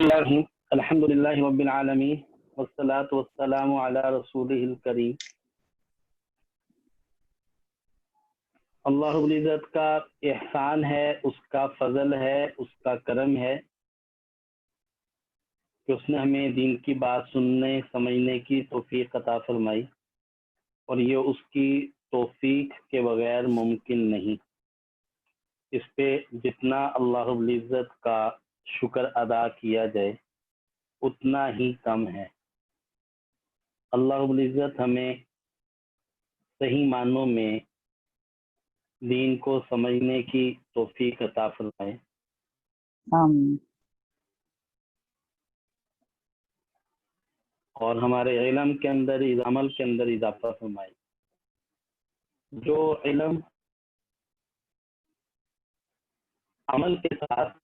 الحمد للہ رب العالمین والصلاة والسلام علی رسولہ الکریم۔ اللہ رب العزت کا احسان ہے، اس کا فضل ہے، اس کا کرم ہے کہ اس نے ہمیں دین کی بات سننے سمجھنے کی توفیق عطا فرمائی، اور یہ اس کی توفیق کے بغیر ممکن نہیں۔ اس پہ جتنا اللہ رب العزت کا شکر ادا کیا جائے اتنا ہی کم ہے۔ اللہ رب العزت ہمیں صحیح معنوں میں دین کو سمجھنے کی توفیق عطا فرمائے۔ آمین۔ اور ہمارے علم کے اندر عمل کے اندر اضافہ فرمائے۔ جو علم عمل کے ساتھ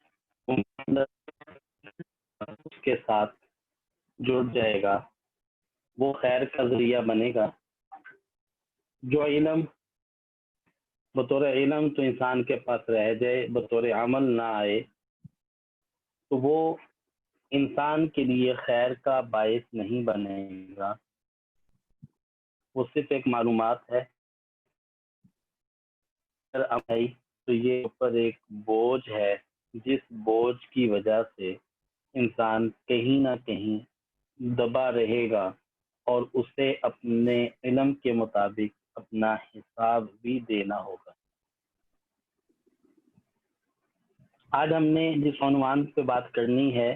اس کے ساتھ جڑ جائے گا وہ خیر کا ذریعہ بنے گا۔ جو علم بطور علم تو انسان کے پاس رہ جائے، بطور عمل نہ آئے، تو وہ انسان کے لیے خیر کا باعث نہیں بنے گا، وہ صرف ایک معلومات ہے۔ تو یہ اوپر ایک بوجھ ہے، جس بوجھ کی وجہ سے انسان کہیں نہ کہیں دبا رہے گا، اور اسے اپنے علم کے مطابق اپنا حساب بھی دینا ہوگا۔ آج ہم نے جس عنوان پہ بات کرنی ہے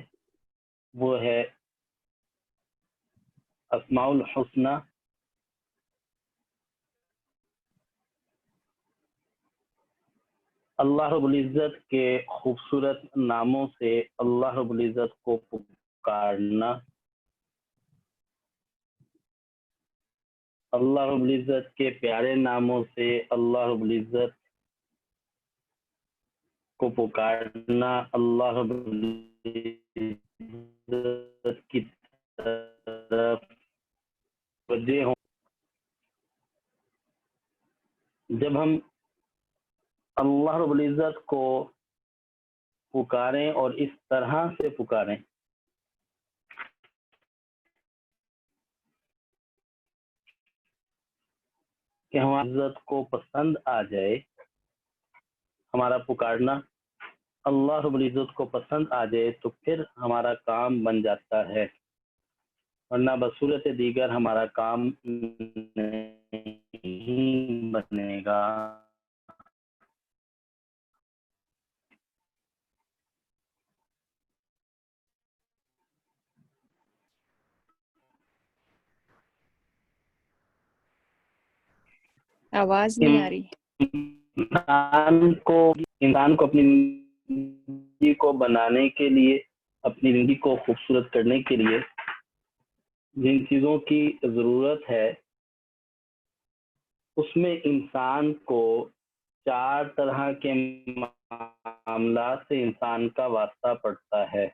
وہ ہے اسماء الحسنی۔ اللہ رب العزت کے خوبصورت ناموں سے اللہ رب العزت کو پکارنا، اللہ رب العزت کے پیارے ناموں سے اللہ رب العزت کو پکارنا، اللہ رب العزت کی طرف متوجہ ہوں۔ جب ہم اللہ رب العزت کو پکاریں اور اس طرح سے پکاریں کہ ہماری عزت کو پسند آ جائے، ہمارا پکارنا اللہ رب العزت کو پسند آ جائے، تو پھر ہمارا کام بن جاتا ہے، ورنہ بصورت دیگر ہمارا کام نہیں بنے گا۔ آواز نہیں آ رہی۔ انسان کو اپنی زندگی کو بنانے کے لیے، اپنی زندگی کو خوبصورت کرنے کے لیے جن چیزوں کی ضرورت ہے، اس میں انسان کو 4 طرح کے معاملات سے انسان کا واسطہ پڑتا ہے۔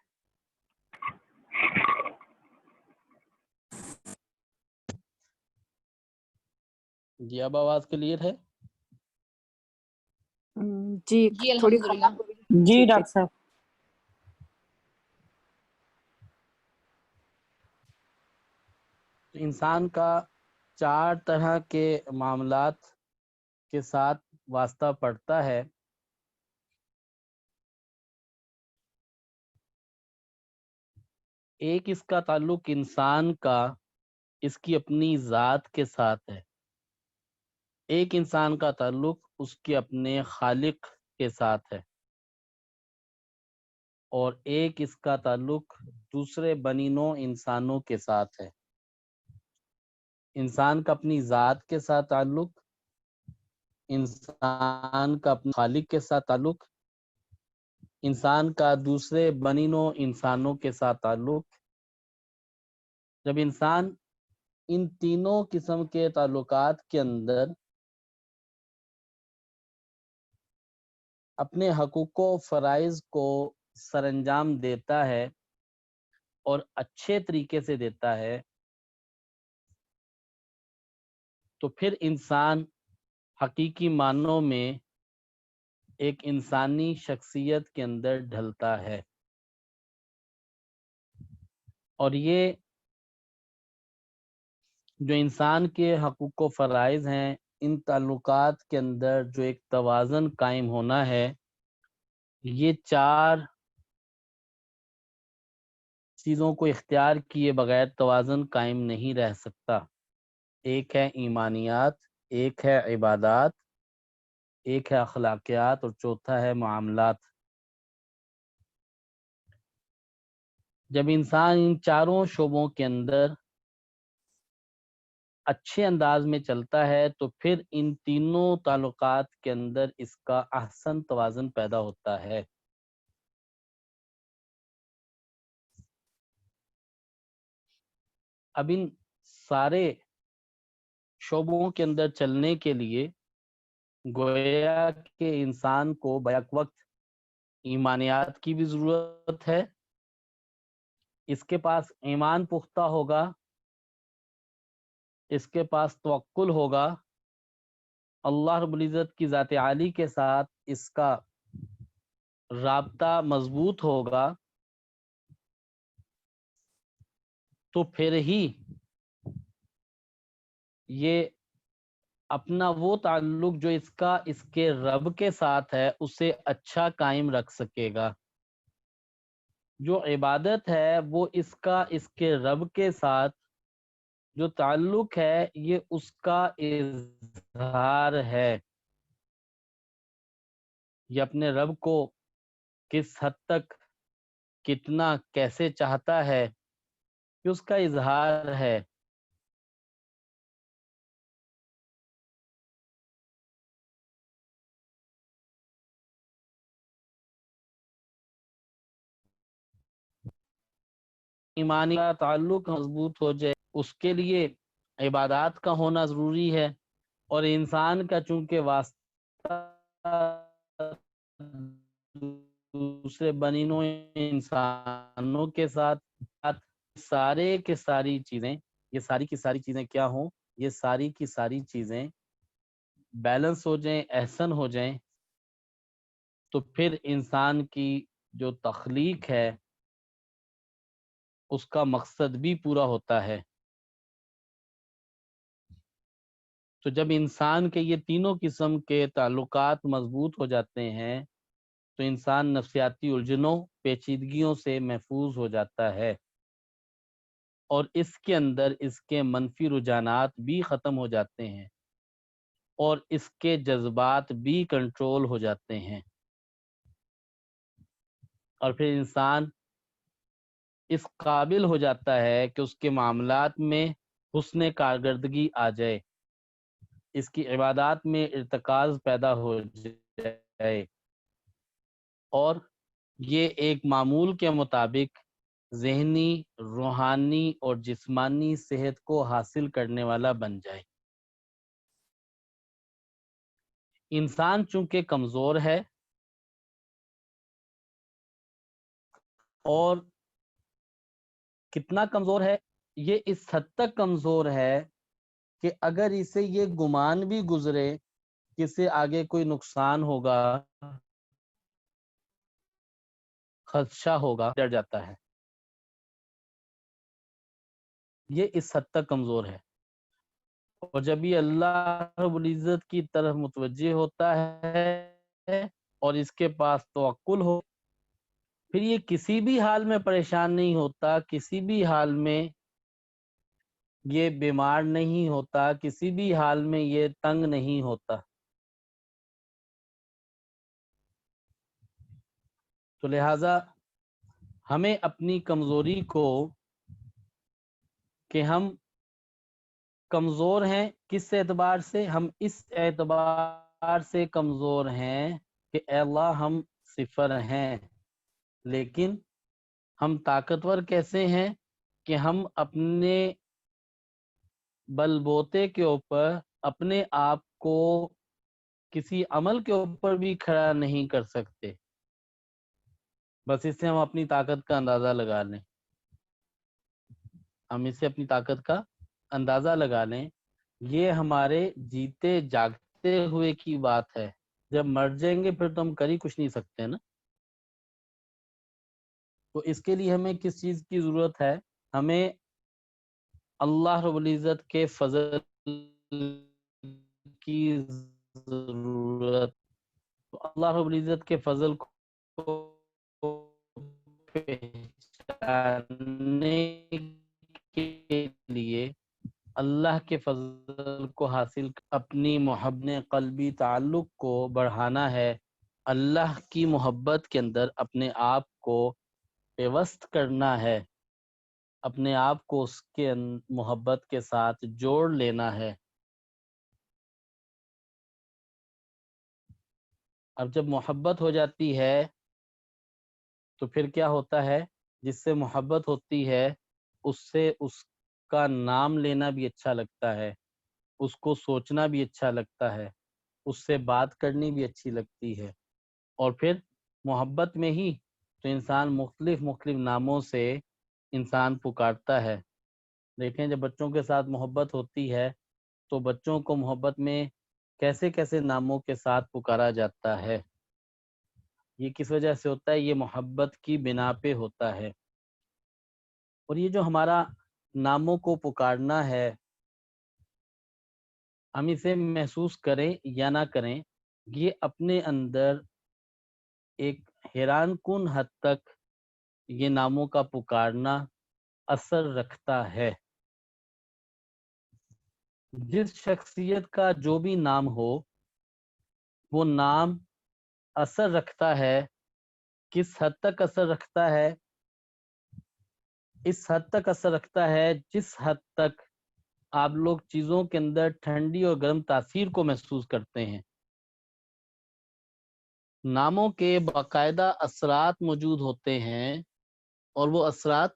جی اب آواز کلیئر ہے؟ جی تھوڑی جی ڈاکٹر صاحب۔ انسان کا 4 طرح کے معاملات کے ساتھ واسطہ پڑتا ہے۔ ایک اس کا تعلق انسان کا اس کی اپنی ذات کے ساتھ ہے، ایک انسان کا تعلق اس کے اپنے خالق کے ساتھ ہے، اور ایک اس کا تعلق دوسرے بنی نوع انسانوں کے ساتھ ہے۔ انسان کا اپنی ذات کے ساتھ تعلق، انسان کا اپنے خالق کے ساتھ تعلق، انسان کا دوسرے بنی نوع انسانوں کے ساتھ تعلق۔ جب انسان ان تینوں قسم کے تعلقات کے اندر اپنے حقوق و فرائض کو سر انجام دیتا ہے اور اچھے طریقے سے دیتا ہے، تو پھر انسان حقیقی معنوں میں ایک انسانی شخصیت کے اندر ڈھلتا ہے۔ اور یہ جو انسان کے حقوق و فرائض ہیں، ان تعلقات کے اندر جو ایک توازن قائم ہونا ہے، یہ 4 چیزوں کو اختیار کیے بغیر توازن قائم نہیں رہ سکتا۔ ایک ہے ایمانیات، ایک ہے عبادات، ایک ہے اخلاقیات، اور چوتھا ہے معاملات۔ جب انسان ان چاروں شعبوں کے اندر اچھے انداز میں چلتا ہے تو پھر ان تینوں تعلقات کے اندر اس کا احسن توازن پیدا ہوتا ہے۔ اب ان سارے شعبوں کے اندر چلنے کے لیے گویا کہ انسان کو بیک وقت ایمانیات کی بھی ضرورت ہے، اس کے پاس ایمان پختہ ہوگا، اس کے پاس توکل ہوگا، اللہ رب العزت کی ذات عالی کے ساتھ اس کا رابطہ مضبوط ہوگا، تو پھر ہی یہ اپنا وہ تعلق جو اس کے رب کے ساتھ ہے اسے اچھا قائم رکھ سکے گا۔ جو عبادت ہے وہ اس کے رب کے ساتھ جو تعلق ہے یہ اس کا اظہار ہے، یہ اپنے رب کو کس حد تک کتنا کیسے چاہتا ہے یہ اس کا اظہار ہے۔ ایمانی کا تعلق مضبوط ہو جائے اس کے لیے عبادات کا ہونا ضروری ہے، اور انسان کا چونکہ واسطہ دوسرے بنی نوع انسانوں کے ساتھ سارے کے ساری چیزیں، یہ ساری کی ساری چیزیں کیا ہوں، یہ ساری کی ساری چیزیں بیلنس ہو جائیں، احسن ہو جائیں، تو پھر انسان کی جو تخلیق ہے اس کا مقصد بھی پورا ہوتا ہے۔ تو جب انسان کے یہ تینوں قسم کے تعلقات مضبوط ہو جاتے ہیں تو انسان نفسیاتی الجھنوں، پیچیدگیوں سے محفوظ ہو جاتا ہے، اور اس کے اندر اس کے منفی رجحانات بھی ختم ہو جاتے ہیں، اور اس کے جذبات بھی کنٹرول ہو جاتے ہیں، اور پھر انسان اس قابل ہو جاتا ہے کہ اس کے معاملات میں حسن کارکردگی آ جائے، اس کی عبادات میں ارتکاز پیدا ہو جائے، اور یہ ایک معمول کے مطابق ذہنی، روحانی اور جسمانی صحت کو حاصل کرنے والا بن جائے۔ انسان چونکہ کمزور ہے، اور کتنا کمزور ہے، یہ اس حد تک کمزور ہے کہ اگر اسے یہ گمان بھی گزرے کہ اسے آگے کوئی نقصان ہوگا، خدشہ ہوگا، ڈر جاتا ہے، یہ اس حد تک کمزور ہے۔ اور جب یہ اللہ رب العزت کی طرف متوجہ ہوتا ہے اور اس کے پاس توکل ہو، پھر یہ کسی بھی حال میں پریشان نہیں ہوتا، کسی بھی حال میں یہ بیمار نہیں ہوتا، کسی بھی حال میں یہ تنگ نہیں ہوتا۔ تو لہٰذا ہمیں اپنی کمزوری کو، کہ ہم کمزور ہیں کس اعتبار سے، ہم اس اعتبار سے کمزور ہیں کہ اے اللہ ہم صفر ہیں، لیکن ہم طاقتور کیسے ہیں کہ ہم اپنے بل بوتے کے اوپر اپنے آپ کو کسی عمل کے اوپر بھی کھڑا نہیں کر سکتے، بس اس سے ہم اپنی طاقت کا اندازہ لگا لیں، ہم اس سے اپنی طاقت کا اندازہ لگا لیں، یہ ہمارے جیتے جاگتے ہوئے کی بات ہے، جب مر جائیں گے پھر تو ہم کر ہی کچھ نہیں سکتے نا۔ تو اس کے لیے ہمیں کس چیز کی ضرورت ہے؟ ہمیں اللہ رب العزت کے فضل کی ضرورت، اللہ رب العزت کے فضل کو پہچاننے کے لیے اللہ کے فضل کو حاصل اپنی محبت قلبی تعلق کو بڑھانا ہے، اللہ کی محبت کے اندر اپنے آپ کو پیوست کرنا ہے، اپنے آپ کو اس کے محبت کے ساتھ جوڑ لینا ہے۔ اب جب محبت ہو جاتی ہے تو پھر کیا ہوتا ہے؟ جس سے محبت ہوتی ہے اس سے اس کا نام لینا بھی اچھا لگتا ہے، اس کو سوچنا بھی اچھا لگتا ہے، اس سے بات کرنی بھی اچھی لگتی ہے، اور پھر محبت میں ہی تو انسان مختلف ناموں سے انسان پکارتا ہے۔ دیکھیں جب بچوں کے ساتھ محبت ہوتی ہے تو بچوں کو محبت میں کیسے کیسے ناموں کے ساتھ پکارا جاتا ہے۔ یہ کس وجہ سے ہوتا ہے؟ یہ محبت کی بنا پہ ہوتا ہے۔ اور یہ جو ہمارا ناموں کو پکارنا ہے، ہم اسے محسوس کریں یا نہ کریں، یہ اپنے اندر ایک حیران کن حد تک یہ ناموں کا پکارنا اثر رکھتا ہے۔ جس شخصیت کا جو بھی نام ہو وہ نام اثر رکھتا ہے۔ کس حد تک اثر رکھتا ہے؟ اس حد تک اثر رکھتا ہے جس حد تک آپ لوگ چیزوں کے اندر ٹھنڈی اور گرم تاثیر کو محسوس کرتے ہیں۔ ناموں کے باقاعدہ اثرات موجود ہوتے ہیں، اور وہ اثرات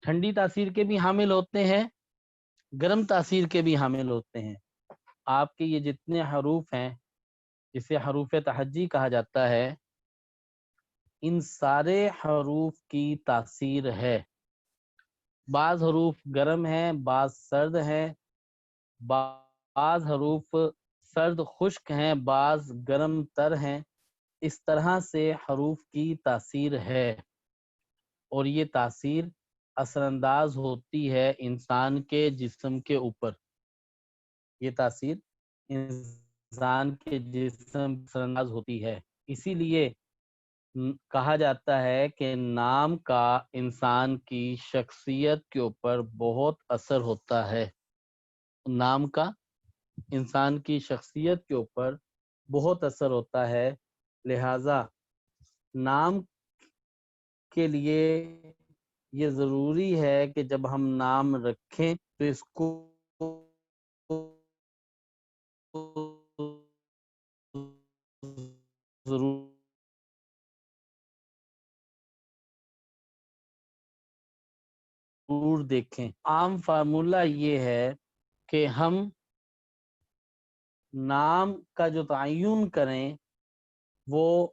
ٹھنڈی تاثیر کے بھی حامل ہوتے ہیں، گرم تاثیر کے بھی حامل ہوتے ہیں۔ آپ کے یہ جتنے حروف ہیں جسے حروف تہجی کہا جاتا ہے، ان سارے حروف کی تاثیر ہے۔ بعض حروف گرم ہیں، بعض سرد ہیں، بعض حروف سرد خشک ہیں، بعض گرم تر ہیں۔ اس طرح سے حروف کی تاثیر ہے، اور یہ تاثیر اثر انداز ہوتی ہے انسان کے جسم کے اوپر۔ یہ تاثیر انسان کے جسم پر اثر انداز ہوتی ہے۔ اسی لیے کہا جاتا ہے کہ نام کا انسان کی شخصیت کے اوپر بہت اثر ہوتا ہے۔ نام کا انسان کی شخصیت کے اوپر بہت اثر ہوتا ہے، لہذا نام کے لیے یہ ضروری ہے کہ جب ہم نام رکھیں تو اس کو ضرور دیکھیں۔ عام فارمولہ یہ ہے کہ ہم نام کا جو تعین کریں وہ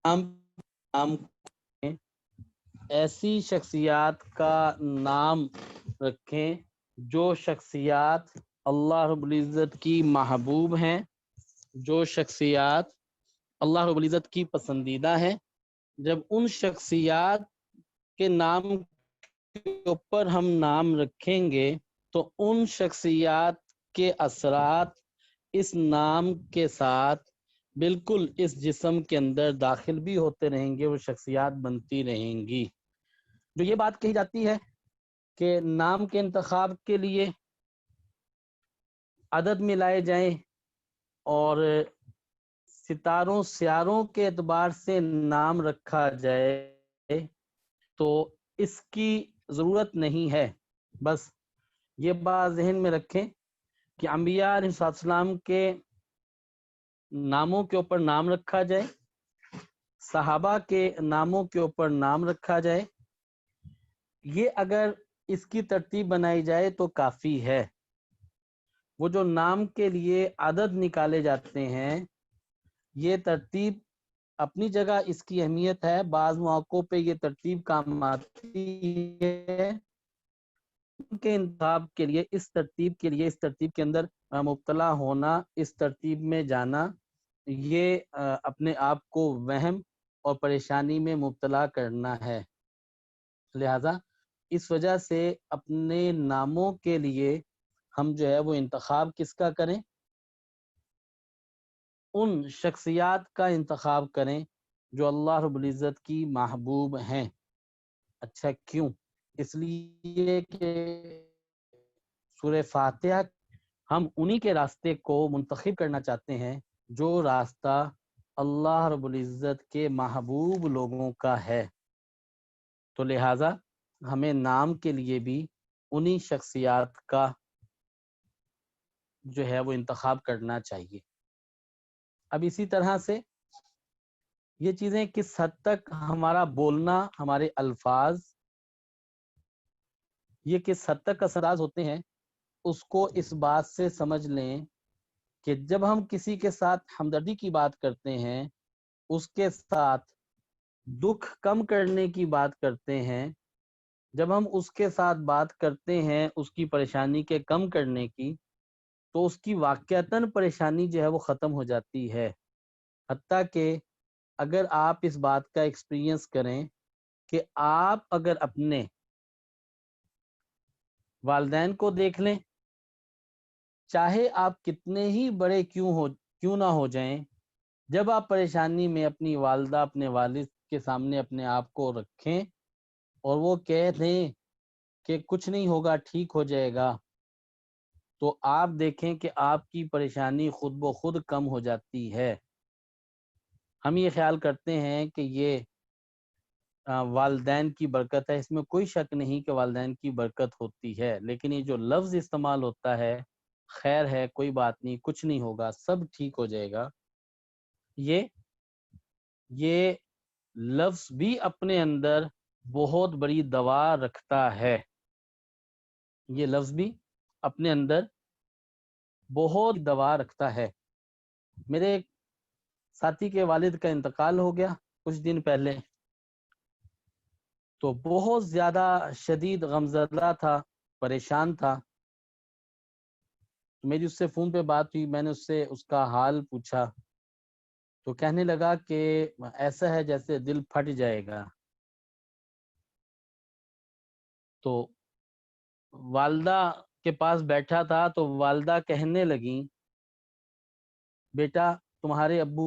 نام ایسی شخصیات کا نام رکھیں جو شخصیات اللہ رب العزت کی محبوب ہیں، جو شخصیات اللہ رب العزت کی پسندیدہ ہیں۔ جب ان شخصیات کے نام کے اوپر ہم نام رکھیں گے تو ان شخصیات کے اثرات اس نام کے ساتھ بالکل اس جسم کے اندر داخل بھی ہوتے رہیں گے، وہ شخصیات بنتی رہیں گی۔ جو یہ بات کہی جاتی ہے کہ نام کے انتخاب کے لیے عدد ملائے جائیں اور ستاروں سیاروں کے اعتبار سے نام رکھا جائے، تو اس کی ضرورت نہیں ہے۔ بس یہ بات ذہن میں رکھیں کہ انبیاء علیہ السلام کے ناموں کے اوپر نام رکھا جائے، صحابہ کے ناموں کے اوپر نام رکھا جائے، یہ اگر اس کی ترتیب بنائی جائے تو کافی ہے۔ وہ جو نام کے لیے عدد نکالے جاتے ہیں، یہ ترتیب اپنی جگہ اس کی اہمیت ہے، بعض مواقعوں پہ یہ ترتیب کام آتی ہے۔ ان کے انتخاب کے لیے اس ترتیب کے اندر مبتلا ہونا، اس ترتیب میں جانا یہ اپنے آپ کو وہم اور پریشانی میں مبتلا کرنا ہے. لہذا اس وجہ سے اپنے ناموں کے لیے ہم جو ہے وہ انتخاب کس کا کریں؟ ان شخصیات کا انتخاب کریں جو اللہ رب العزت کی محبوب ہیں. اچھا کیوں؟ اس لیے کہ سورہ فاتحہ ہم انہی کے راستے کو منتخب کرنا چاہتے ہیں جو راستہ اللہ رب العزت کے محبوب لوگوں کا ہے. تو لہٰذا ہمیں نام کے لیے بھی انہی شخصیات کا جو ہے وہ انتخاب کرنا چاہیے. اب اسی طرح سے یہ چیزیں کس حد تک ہمارا بولنا، ہمارے الفاظ یہ کس حد تک اثر انداز ہوتے ہیں، اس کو اس بات سے سمجھ لیں کہ جب ہم کسی کے ساتھ ہمدردی کی بات کرتے ہیں، اس کے ساتھ دکھ کم کرنے کی بات کرتے ہیں، جب ہم اس کے ساتھ بات کرتے ہیں اس کی پریشانی کے کم کرنے کی، تو اس کی واقعتاً پریشانی جو ہے وہ ختم ہو جاتی ہے. حتیٰ کہ اگر آپ اس بات کا ایکسپیرینس کریں کہ آپ اگر اپنے والدین کو دیکھ لیں، چاہے آپ کتنے ہی بڑے کیوں نہ ہو جائیں، جب آپ پریشانی میں اپنی والدہ اپنے والد کے سامنے اپنے آپ کو رکھیں اور وہ کہہ دیں کہ کچھ نہیں ہوگا، ٹھیک ہو جائے گا، تو آپ دیکھیں کہ آپ کی پریشانی خود بخود کم ہو جاتی ہے. ہم یہ خیال کرتے ہیں کہ یہ والدین کی برکت ہے، اس میں کوئی شک نہیں کہ والدین کی برکت ہوتی ہے، لیکن یہ جو لفظ استعمال ہوتا ہے، خیر ہے، کوئی بات نہیں، کچھ نہیں ہوگا، سب ٹھیک ہو جائے گا، یہ لفظ بھی اپنے اندر بہت بڑی دوا رکھتا ہے. یہ لفظ بھی اپنے اندر بہت دوا رکھتا ہے. میرے ایک ساتھی کے والد کا انتقال ہو گیا کچھ دن پہلے، تو بہت زیادہ شدید غمزدہ تھا، پریشان تھا. میری اس سے فون پہ بات ہوئی، میں نے اس سے اس کا حال پوچھا، تو کہنے لگا کہ ایسا ہے جیسے دل پھٹ جائے گا. تو والدہ کے پاس بیٹھا تھا تو والدہ کہنے لگیں، بیٹا تمہارے ابو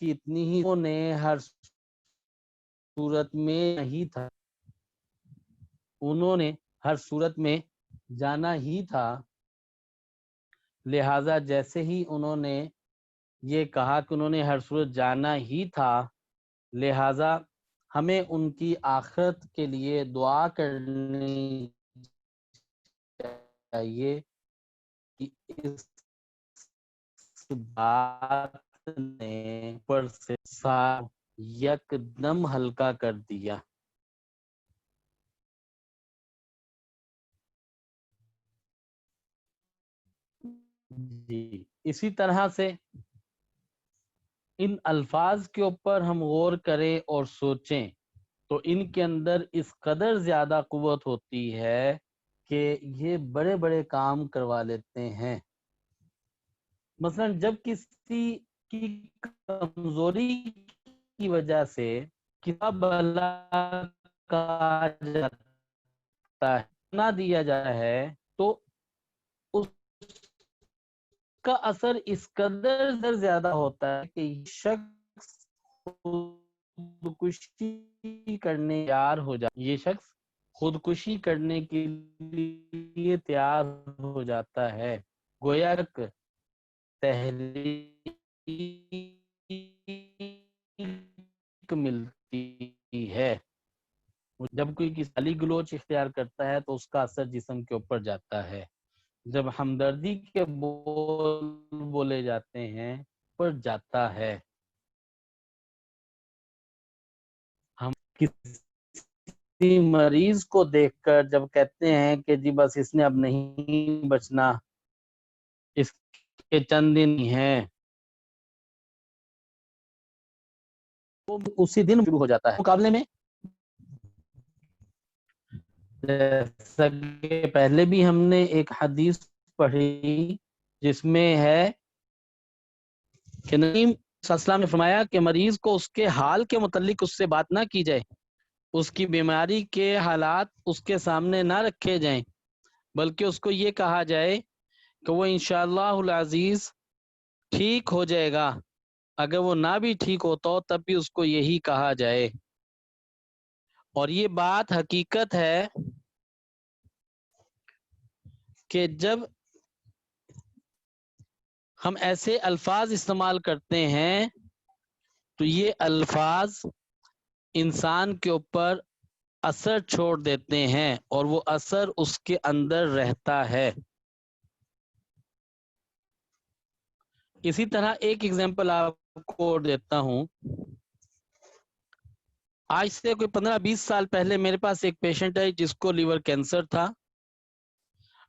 کی اتنی ہی انہوں نے ہر صورت میں نہیں تھا، انہوں نے ہر صورت میں جانا ہی تھا، لہٰذا جیسے ہی انہوں نے یہ کہا کہ انہوں نے ہر صورت جانا ہی تھا، لہٰذا ہمیں ان کی آخرت کے لیے دعا کرنی چاہیے کہ اس بات نے پر سے سار یک دم ہلکا کر دیا. جی اسی طرح سے ان الفاظ کے اوپر ہم غور کریں اور سوچیں تو ان کے اندر اس قدر زیادہ قوت ہوتی ہے کہ یہ بڑے بڑے کام کروا لیتے ہیں. مثلا جب کسی کی کمزوری کی وجہ سے کتاب اللہ کہا جاتا ہے، نہ دیا جاتا ہے، تو اس کا اثر اس قدر زیادہ ہوتا ہے کہ شخص خودکشی کرنے تیار ہو جاتا ہے. یہ شخص خودکشی کرنے کے لیے تیار ہو جاتا ہے، گویا کہ تحریک ملتی ہے. جب کوئی کسی گالی گلوچ اختیار کرتا ہے تو اس کا اثر جسم کے اوپر جاتا ہے. جب ہمدردی کے بول بولے جاتے ہیں پر جاتا ہے. ہم کسی مریض کو دیکھ کر جب کہتے ہیں کہ جی بس اس نے اب نہیں بچنا، اس کے چند دن ہیں، وہ اسی دن شروع ہو جاتا ہے. مقابلے میں جیسا کہ پہلے بھی ہم نے ایک حدیث پڑھی جس میں ہے کہ نبی صلی اللہ علیہ وسلم نے فرمایا کہ مریض کو اس کے حال کے متعلق اس سے بات نہ کی جائے، اس کی بیماری کے حالات اس کے سامنے نہ رکھے جائیں، بلکہ اس کو یہ کہا جائے کہ وہ انشاءاللہ العزیز ٹھیک ہو جائے گا، اگر وہ نہ بھی ٹھیک ہوتا ہو تب بھی اس کو یہی کہا جائے۔ اور یہ بات حقیقت ہے کہ جب ہم ایسے الفاظ استعمال کرتے ہیں تو یہ الفاظ انسان کے اوپر اثر چھوڑ دیتے ہیں اور وہ اثر اس کے اندر رہتا ہے۔ اسی طرح ایک ایگزامپل آپ کو اور دیتا ہوں۔ آج سے کوئی 15-20 سال پہلے میرے پاس ایک پیشنٹ ہے جس کو لیور کینسر تھا۔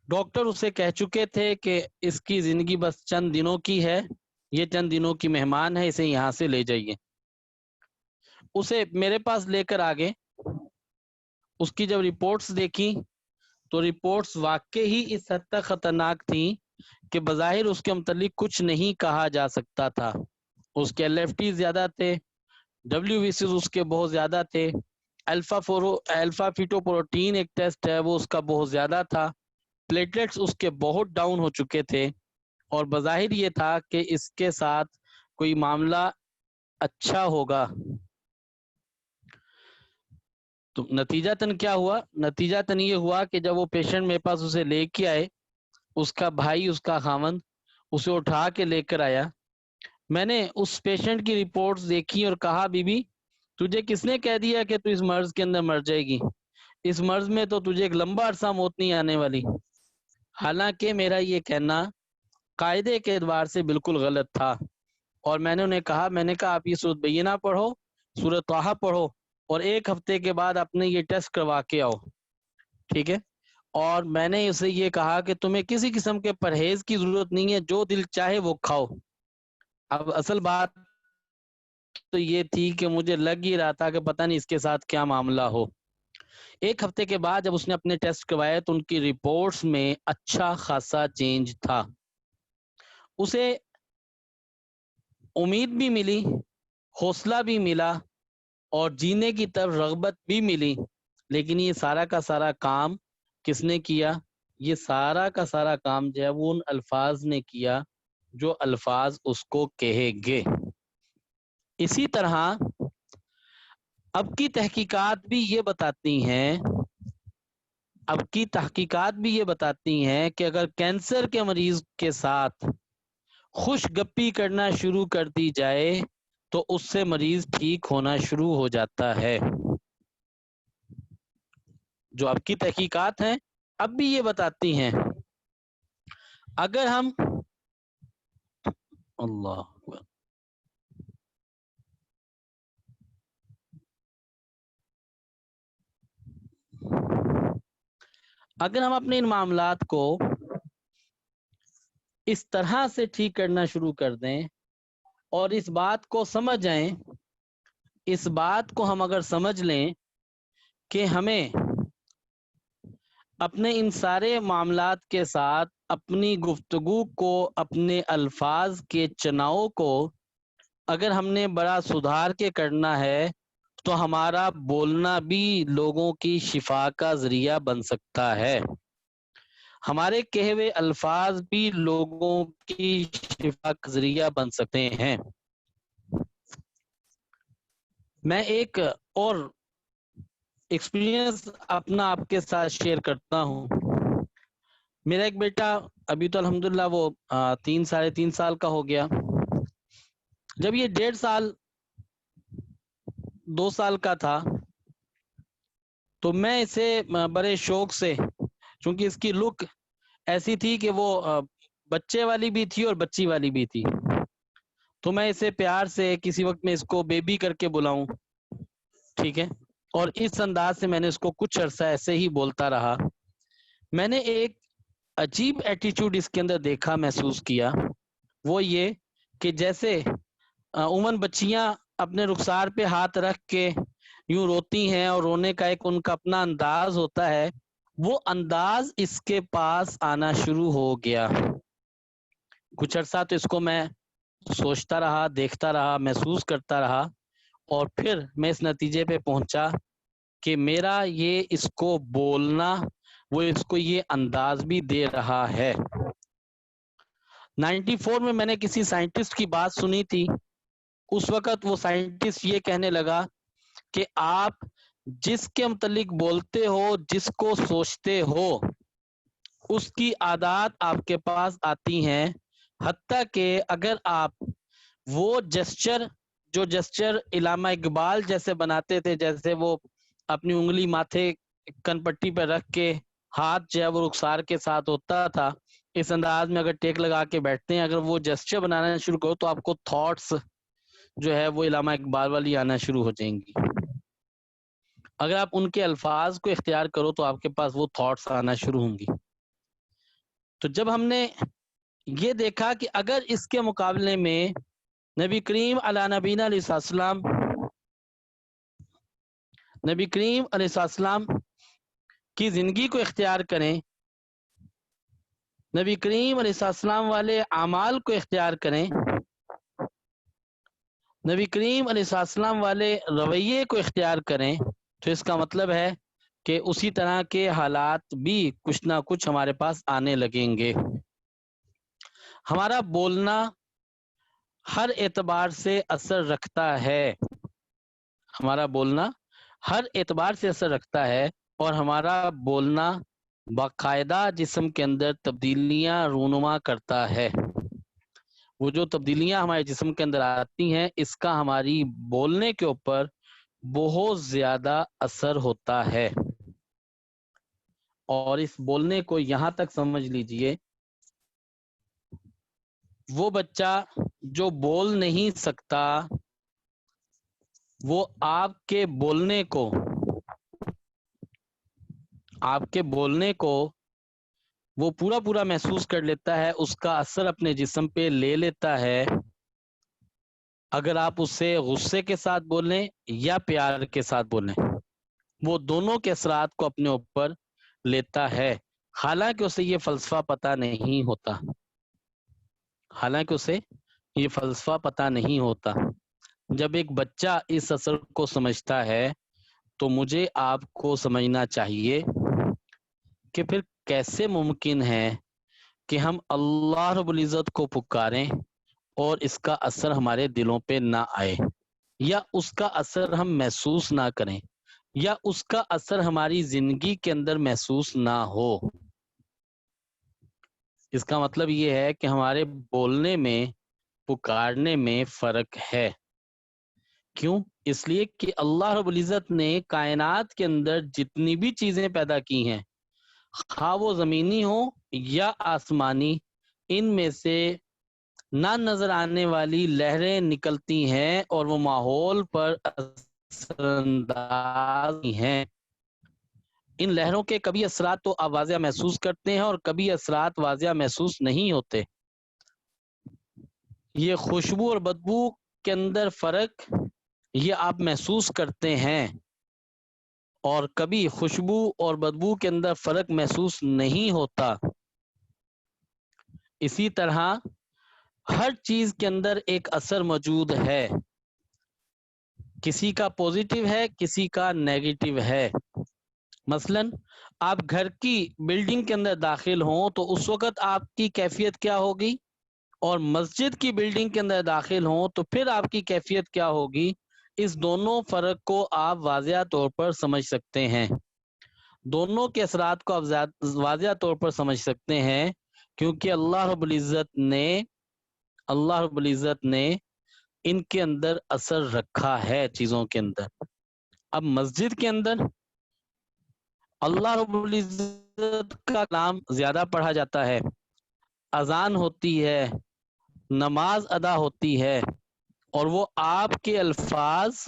ڈاکٹر اسے کہہ چکے تھے کہ اس کی زندگی بس چند دنوں کی ہے، یہ چند دنوں کی مہمان ہے، اسے یہاں سے لے جائیے۔ اسے میرے پاس لے کر آگے، اس کی جب رپورٹس دیکھی تو رپورٹس واقعی اس حد تک خطرناک تھیں کہ بظاہر اس کے متعلق کچھ نہیں کہا جا سکتا تھا۔ اس کے LFT زیادہ تھے، WBCs اس کے بہت زیادہ تھے، الفا فیٹو پروٹین ایک ٹیسٹ ہے وہ اس کا بہت زیادہ تھا، پلیٹلیٹس اس کے بہت ڈاؤن ہو چکے تھے، اور بظاہر یہ تھا کہ اس کے ساتھ کوئی معاملہ اچھا ہوگا۔ تو نتیجتاً کیا ہوا؟ نتیجتاً یہ ہوا کہ جب وہ پیشنٹ میرے پاس اسے لے کے آئے، اس کا بھائی، اس کا خاوند اسے اٹھا کے لے کر آیا، میں نے اس پیشنٹ کی رپورٹس دیکھی اور کہا بی بی تجھے کس نے کہہ دیا کہ تو اس مرض کے اندر مر جائے گی؟ اس مرض میں تو تجھے ایک لمبا عرصہ موت نہیں آنے والی۔ حالانکہ میرا یہ کہنا قاعدے کے اعتبار سے بالکل غلط تھا، اور میں نے انہیں کہا، میں نے کہا آپ یہ سورۃ بینہ پڑھو، سورۃ طٰہٰ پڑھو، اور ایک ہفتے کے بعد اپنے یہ ٹیسٹ کروا کے آؤ، ٹھیک ہے؟ اور میں نے اسے یہ کہا کہ تمہیں کسی قسم کے پرہیز کی ضرورت نہیں ہے، جو دل چاہے وہ کھاؤ۔ اب اصل بات تو یہ تھی کہ مجھے لگ ہی رہا تھا کہ پتہ نہیں اس کے ساتھ کیا معاملہ ہو۔ ایک ہفتے کے بعد جب اس نے اپنے ٹیسٹ کروائے تو ان کی رپورٹس میں اچھا خاصا چینج تھا، اسے امید بھی ملی، حوصلہ بھی ملا، اور جینے کی طرف رغبت بھی ملی۔ لیکن یہ سارا کا سارا کام کس نے کیا؟ یہ سارا کا سارا کام جو ہے وہ ان الفاظ نے کیا جو الفاظ اس کو کہے گے۔ اسی طرح اب کی تحقیقات بھی یہ بتاتی ہیں کہ اگر کینسر کے مریض کے ساتھ خوش گپی کرنا شروع کر دی جائے تو اس سے مریض ٹھیک ہونا شروع ہو جاتا ہے۔ جو اب کی تحقیقات ہیں اب بھی یہ بتاتی ہیں، اگر ہم اپنے ان معاملات کو اس طرح سے ٹھیک کرنا شروع کر دیں اور اس بات کو سمجھ جائیں، اس بات کو ہم اگر سمجھ لیں کہ ہمیں اپنے ان سارے معاملات کے ساتھ اپنی گفتگو کو، اپنے الفاظ کے چناؤ کو اگر ہم نے بڑا سدھار کے کرنا ہے تو ہمارا بولنا بھی لوگوں کی شفا کا ذریعہ بن سکتا ہے، ہمارے کہے ہوئے الفاظ بھی لوگوں کی شفا کا ذریعہ بن سکتے ہیں۔ میں ایک اور ایکسپیرینس اپنا آپ کے ساتھ شیئر کرتا ہوں۔ میرا ایک بیٹا ابھی تو الحمدللہ وہ 3-3.5 سال کا ہو گیا، جب یہ 1.5 سال 2 سال کا تھا تو میں اسے بڑے شوق سے، چونکہ اس کی لک ایسی تھی کہ وہ بچے والی بھی تھی اور بچی والی بھی تھی، تو میں اسے پیار سے کسی وقت میں اس کو بیبی کر کے بلاؤں، ٹھیک ہے، اور اس انداز سے میں نے اس کو کچھ عرصہ ایسے ہی بولتا رہا۔ میں نے ایک عجیب ایٹیٹیوڈ اس کے اندر دیکھا، محسوس کیا، وہ یہ کہ جیسے عموماً بچیاں اپنے رخسار پہ ہاتھ رکھ کے یوں روتی ہیں اور رونے کا ایک ان کا اپنا انداز ہوتا ہے، وہ انداز اس کے پاس آنا شروع ہو گیا۔ کچھ عرصہ تو اس کو میں سوچتا رہا، دیکھتا رہا، محسوس کرتا رہا، اور پھر میں اس نتیجے پہ پہنچا کہ میرا یہ اس کو بولنا، وہ اس کو یہ انداز بھی دے رہا ہے۔ 94 میں نے کسی سائنٹسٹ کی بات سنی تھی۔ اس وقت وہ سائنٹسٹ یہ کہنے لگا کہ آپ جس کے متعلق بولتے ہو، جس کو سوچتے ہو، اس کی عادات آپ کے پاس آتی ہیں، حتیٰ کہ اگر آپ وہ جو جسچر علامہ اقبال جیسے بناتے تھے، جیسے وہ اپنی انگلی ماتھے کن پٹی پہ رکھ کے ہاتھ جو ہے وہ رخسار کے ساتھ ہوتا تھا، اس انداز میں اگر ٹیک لگا کے بیٹھتے ہیں، اگر وہ جسچر بنانا شروع کرو تو آپ کو تھاٹس جو ہے وہ علامہ اقبال والی آنا شروع ہو جائیں گی۔ اگر آپ ان کے الفاظ کو اختیار کرو تو آپ کے پاس وہ تھاٹس آنا شروع ہوں گی۔ تو جب ہم نے یہ دیکھا کہ اگر اس کے مقابلے میں نبی کریم علیہ نبینا علیہ السلام کی زندگی کو اختیار کریں، نبی کریم علیہ السلام والے اعمال کو اختیار کریں، نبی کریم علیہ السلام والے رویے کو اختیار کریں، تو اس کا مطلب ہے کہ اسی طرح کے حالات بھی کچھ نہ کچھ ہمارے پاس آنے لگیں گے۔ ہمارا بولنا ہر اعتبار سے اثر رکھتا ہے، ہمارا بولنا ہر اعتبار سے اثر رکھتا ہے، اور ہمارا بولنا باقاعدہ جسم کے اندر تبدیلیاں رونما کرتا ہے۔ وہ جو تبدیلیاں ہمارے جسم کے اندر آتی ہیں، اس کا ہماری بولنے کے اوپر بہت زیادہ اثر ہوتا ہے۔ اور اس بولنے کو یہاں تک سمجھ لیجئے، وہ بچہ جو بول نہیں سکتا، وہ آپ کے بولنے کو وہ پورا محسوس کر لیتا ہے، اس کا اثر اپنے جسم پہ لے لیتا ہے۔ اگر آپ اس سے غصے کے ساتھ بولیں یا پیار کے ساتھ بولیں، وہ دونوں کے اثرات کو اپنے اوپر لیتا ہے، حالانکہ اسے یہ فلسفہ پتہ نہیں ہوتا۔ جب ایک بچہ اس اثر کو سمجھتا ہے تو مجھے آپ کو سمجھنا چاہیے کہ پھر کیسے ممکن ہے کہ ہم اللہ رب العزت کو پکاریں اور اس کا اثر ہمارے دلوں پہ نہ آئے، یا اس کا اثر ہم محسوس نہ کریں، یا اس کا اثر ہماری زندگی کے اندر محسوس نہ ہو۔ اس کا مطلب یہ ہے کہ ہمارے بولنے میں، پکارنے میں فرق ہے۔ کیوں؟ اس لیے کہ اللہ رب العزت نے کائنات کے اندر جتنی بھی چیزیں پیدا کی ہیں، خواہ وہ زمینی ہو یا آسمانی، ان میں سے نہ نظر آنے والی لہریں نکلتی ہیں اور وہ ماحول پر اثر انداز ہیں۔ ان لہروں کے کبھی اثرات تو آپ واضح محسوس کرتے ہیں اور کبھی اثرات واضح محسوس نہیں ہوتے۔ یہ خوشبو اور بدبو کے اندر فرق یہ آپ محسوس کرتے ہیں، اور کبھی خوشبو اور بدبو کے اندر فرق محسوس نہیں ہوتا۔ اسی طرح ہر چیز کے اندر ایک اثر موجود ہے، کسی کا پوزیٹیو ہے، کسی کا نیگیٹو ہے۔ مثلا آپ گھر کی بلڈنگ کے اندر داخل ہوں تو اس وقت آپ کی کیفیت کیا ہوگی، اور مسجد کی بلڈنگ کے اندر داخل ہوں تو پھر آپ کی کیفیت کیا ہوگی۔ اس دونوں فرق کو آپ واضح طور پر سمجھ سکتے ہیں، دونوں کے اثرات کو آپ واضح طور پر سمجھ سکتے ہیں، کیونکہ اللہ رب العزت نے ان کے اندر اثر رکھا ہے چیزوں کے اندر۔ اب مسجد کے اندر اللہ رب العزت کا کلام زیادہ پڑھا جاتا ہے، اذان ہوتی ہے، نماز ادا ہوتی ہے، اور وہ آپ کے الفاظ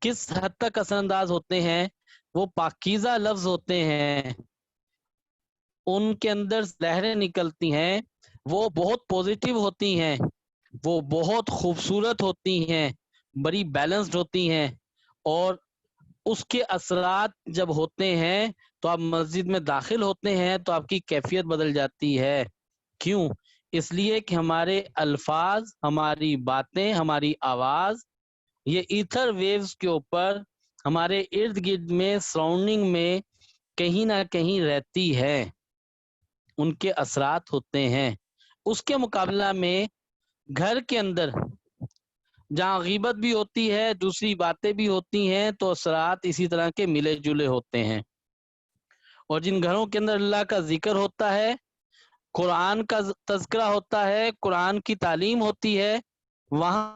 کس حد تک اثر انداز ہوتے ہیں، وہ پاکیزہ لفظ ہوتے ہیں، ان کے اندر لہریں نکلتی ہیں، وہ بہت پوزیٹیو ہوتی ہیں، وہ بہت خوبصورت ہوتی ہیں، بڑی بیلنسڈ ہوتی ہیں، اور اس کے اثرات جب ہوتے ہیں تو آپ مسجد میں داخل ہوتے ہیں تو آپ کی کیفیت بدل جاتی ہے۔ کیوں؟ اس لیے کہ ہمارے الفاظ، ہماری باتیں، ہماری آواز یہ ایتھر ویوز کے اوپر ہمارے ارد گرد میں سراؤنڈنگ میں کہیں نہ کہیں رہتی ہے، ان کے اثرات ہوتے ہیں۔ اس کے مقابلہ میں گھر کے اندر جہاں غیبت بھی ہوتی ہے، دوسری باتیں بھی ہوتی ہیں، تو اثرات اسی طرح کے ملے جلے ہوتے ہیں۔ اور جن گھروں کے اندر اللہ کا ذکر ہوتا ہے، قرآن کا تذکرہ ہوتا ہے، قرآن کی تعلیم ہوتی ہے، وہاں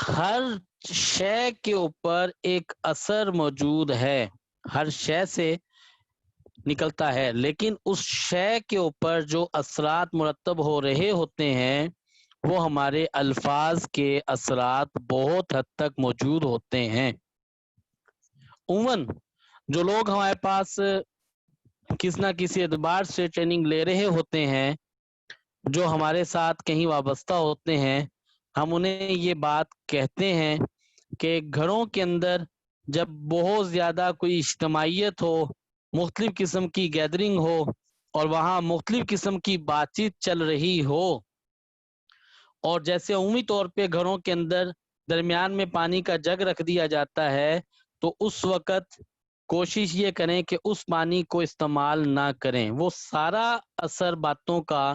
ہر شے کے اوپر ایک اثر موجود ہے، ہر شے سے نکلتا ہے، لیکن اس شے کے اوپر جو اثرات مرتب ہو رہے ہوتے ہیں وہ ہمارے الفاظ کے اثرات بہت حد تک موجود ہوتے ہیں۔ عموماً جو لوگ ہمارے پاس کسی نہ کسی اعتبار سے ٹریننگ لے رہے ہوتے ہیں، جو ہمارے ساتھ کہیں وابستہ ہوتے ہیں، ہم انہیں یہ بات کہتے ہیں کہ گھروں کے اندر جب بہت زیادہ کوئی اجتماعیت ہو، مختلف قسم کی گیدرنگ ہو اور وہاں مختلف قسم کی بات چیت چل رہی ہو، اور جیسے عمومی طور پہ گھروں کے اندر درمیان میں پانی کا جگ رکھ دیا جاتا ہے، تو اس وقت کوشش یہ کریں کہ اس پانی کو استعمال نہ کریں، وہ سارا اثر باتوں کا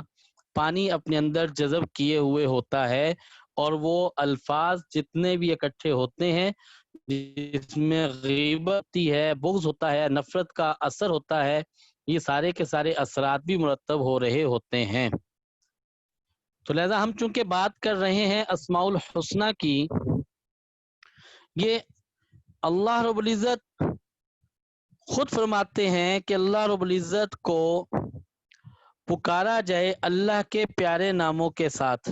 پانی اپنے اندر جذب کیے ہوئے ہوتا ہے، اور وہ الفاظ جتنے بھی اکٹھے ہوتے ہیں جس میں غیبت ہے، بغض ہوتا ہے، نفرت کا اثر ہوتا ہے، یہ سارے کے سارے اثرات بھی مرتب ہو رہے ہوتے ہیں۔ تو لہذا ہم چونکہ بات کر رہے ہیں اسماء الحسنہ کی، یہ اللہ رب العزت خود فرماتے ہیں کہ اللہ رب العزت کو پکارا جائے اللہ کے پیارے ناموں کے ساتھ۔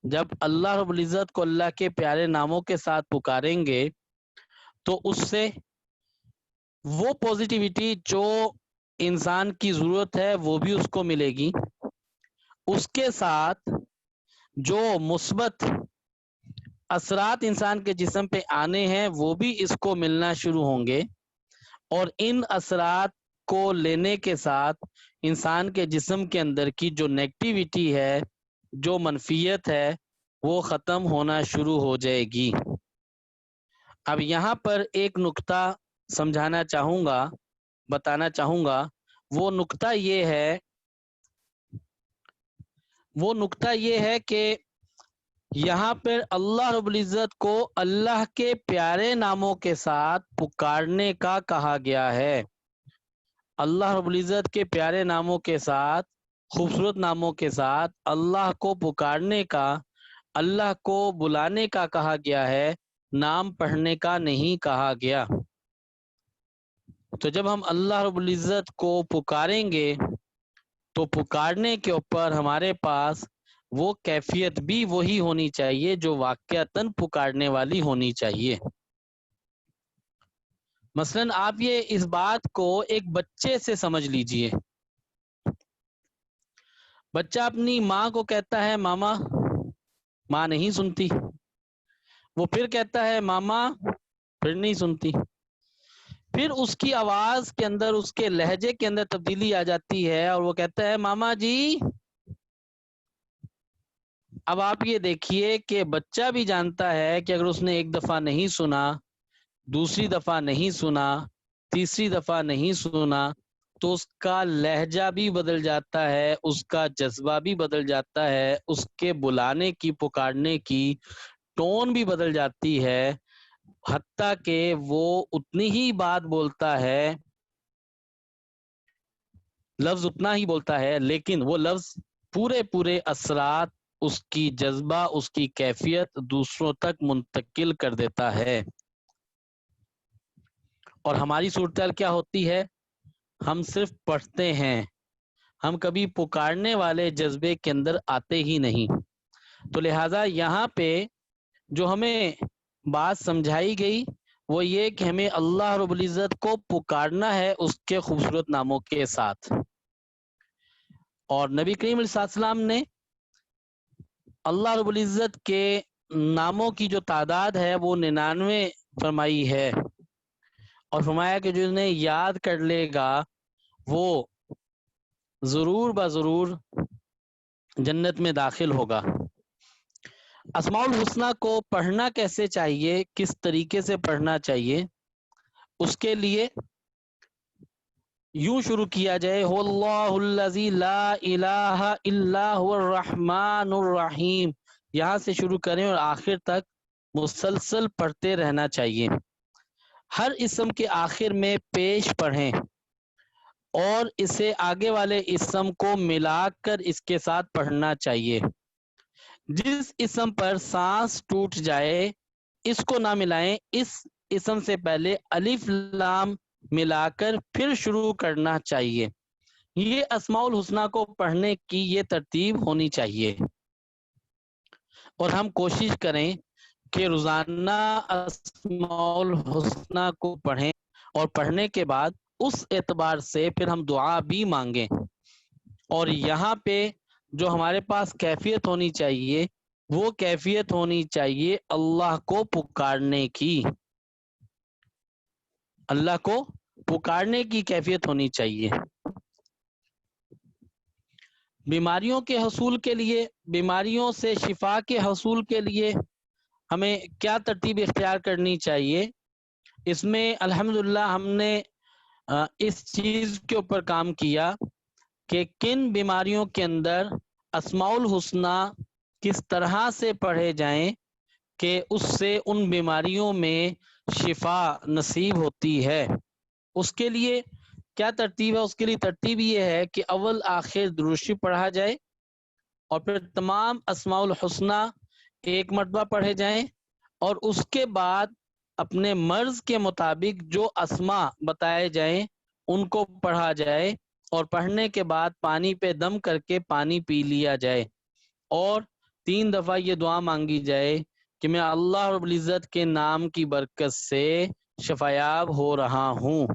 جب اللہ رب العزت کو اللہ کے پیارے ناموں کے ساتھ پکاریں گے تو اس سے وہ پوزیٹیوٹی جو انسان کی ضرورت ہے وہ بھی اس کو ملے گی، اس کے ساتھ جو مثبت اثرات انسان کے جسم پہ آنے ہیں وہ بھی اس کو ملنا شروع ہوں گے، اور ان اثرات کو لینے کے ساتھ انسان کے جسم کے اندر کی جو نیگیٹیوٹی ہے، جو منفیت ہے، وہ ختم ہونا شروع ہو جائے گی۔ اب یہاں پر ایک نقطہ سمجھانا چاہوں گا، بتانا چاہوں گا، وہ نقطہ یہ ہے کہ یہاں پر اللہ رب العزت کو اللہ کے پیارے ناموں کے ساتھ پکارنے کا کہا گیا ہے۔ اللہ رب العزت کے پیارے ناموں کے ساتھ، خوبصورت ناموں کے ساتھ اللہ کو پکارنے کا، اللہ کو بلانے کا کہا گیا ہے، نام پڑھنے کا نہیں کہا گیا۔ تو جب ہم اللہ رب العزت کو پکاریں گے تو پکارنے کے اوپر ہمارے پاس وہ کیفیت بھی وہی ہونی چاہیے جو واقعتاً پکارنے والی ہونی چاہیے۔ مثلاً آپ یہ اس بات کو ایک بچے سے سمجھ لیجئے، بچہ اپنی ماں کو کہتا ہے ماما، ماں نہیں سنتی، وہ پھر کہتا ہے ماما، پھر نہیں سنتی، پھر اس کی آواز کے اندر، اس کے لہجے کے اندر تبدیلی آ جاتی ہے اور وہ کہتا ہے ماما جی۔ اب آپ یہ دیکھیے کہ بچہ بھی جانتا ہے کہ اگر اس نے ایک دفعہ نہیں سنا، دوسری دفعہ نہیں سنا، تیسری دفعہ نہیں سنا، تو اس کا لہجہ بھی بدل جاتا ہے، اس کا جذبہ بھی بدل جاتا ہے، اس کے بلانے کی، پکارنے کی ٹون بھی بدل جاتی ہے، حتیٰ کہ وہ اتنی ہی بات بولتا ہے، لفظ اتنا ہی بولتا ہے، لیکن وہ لفظ پورے اثرات، اس کی جذبہ، اس کی کیفیت دوسروں تک منتقل کر دیتا ہے۔ اور ہماری صورتحال کیا ہوتی ہے؟ ہم صرف پڑھتے ہیں، ہم کبھی پکارنے والے جذبے کے اندر آتے ہی نہیں۔ تو لہٰذا یہاں پہ جو ہمیں بات سمجھائی گئی وہ یہ کہ ہمیں اللہ رب العزت کو پکارنا ہے اس کے خوبصورت ناموں کے ساتھ۔ اور نبی کریم علیہ السلام نے اللہ رب العزت کے ناموں کی جو تعداد ہے وہ 99 فرمائی ہے، اور فرمایا کہ جو انہیں یاد کر لے گا وہ ضرور بضرور جنت میں داخل ہوگا۔ اسماء الحسنہ کو پڑھنا کیسے چاہیے، کس طریقے سے پڑھنا چاہیے، اس کے لیے یوں شروع کیا جائے، هو اللہ الذی لا الہ الا هو الرحمن الرحیم، یہاں سے شروع کریں اور آخر تک مسلسل پڑھتے رہنا چاہیے۔ ہر اسم کے آخر میں پیش پڑھیں اور اسے آگے والے اسم کو ملا کر اس کے ساتھ پڑھنا چاہیے۔ جس اسم پر سانس ٹوٹ جائے اس کو نہ ملائیں، اس اسم سے پہلے الف لام ملا کر پھر شروع کرنا چاہیے۔ یہ اسماء الحسنہ کو پڑھنے کی یہ ترتیب ہونی چاہیے، اور ہم کوشش کریں کہ روزانہ اسماء الحسنہ کو پڑھیں، اور پڑھنے کے بعد اس اعتبار سے پھر ہم دعا بھی مانگیں۔ اور یہاں پہ جو ہمارے پاس کیفیت ہونی چاہیے وہ کیفیت ہونی چاہیے اللہ کو پکارنے کی، اللہ کو پکارنے کی کیفیت ہونی چاہیے۔ بیماریوں کے حصول کے لیے، بیماریوں سے شفا کے حصول کے لیے ہمیں کیا ترتیب اختیار کرنی چاہیے، اس میں الحمدللہ ہم نے اس چیز کے اوپر کام کیا کہ کن بیماریوں کے اندر اسماء الحسنہ کس طرح سے پڑھے جائیں کہ اس سے ان بیماریوں میں شفا نصیب ہوتی ہے۔ اس کے لیے کیا ترتیب ہے؟ اس کے لیے ترتیب یہ ہے کہ اول آخر درود شریف پڑھا جائے، اور پھر تمام اسماء الحسنہ ایک مرتبہ پڑھے جائیں، اور اس کے بعد اپنے مرض کے مطابق جو اسماء بتائے جائیں ان کو پڑھا جائے، اور پڑھنے کے بعد پانی پہ دم کر کے پانی پی لیا جائے، اور 3 دفعہ یہ دعا مانگی جائے کہ میں اللہ رب العزت کے نام کی برکت سے شفایاب ہو رہا ہوں۔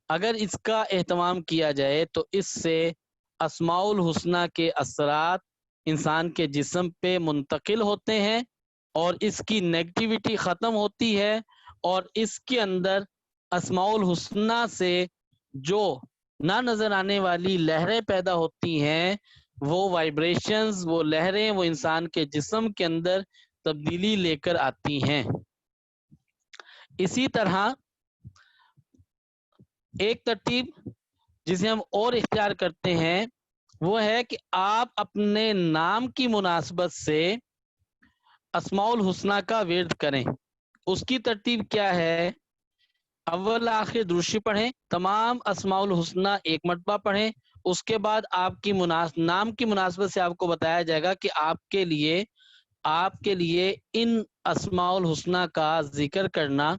اگر اس کا اہتمام کیا جائے تو اس سے اسماء الحسنہ کے اثرات انسان کے جسم پہ منتقل ہوتے ہیں، اور اس کی نیگیٹیوٹی ختم ہوتی ہے، اور اس کے اندر اسماء الحسنہ سے جو نہ نظر آنے والی لہریں پیدا ہوتی ہیں، وہ وائبریشنز، وہ لہریں، وہ انسان کے جسم کے اندر تبدیلی لے کر آتی ہیں۔ اسی طرح ایک ترتیب جسے ہم اور اختیار کرتے ہیں وہ ہے کہ آپ اپنے نام کی مناسبت سے اسماء الحسنہ کا ورد کریں۔ اس کی ترتیب کیا ہے؟ اول آخر درود شریف پڑھیں، تمام اسماء الحسنہ ایک مرتبہ پڑھیں، اس کے بعد آپ کی نام کی مناسبت سے آپ کو بتایا جائے گا کہ آپ کے لیے ان اسماء الحسنہ کا ذکر کرنا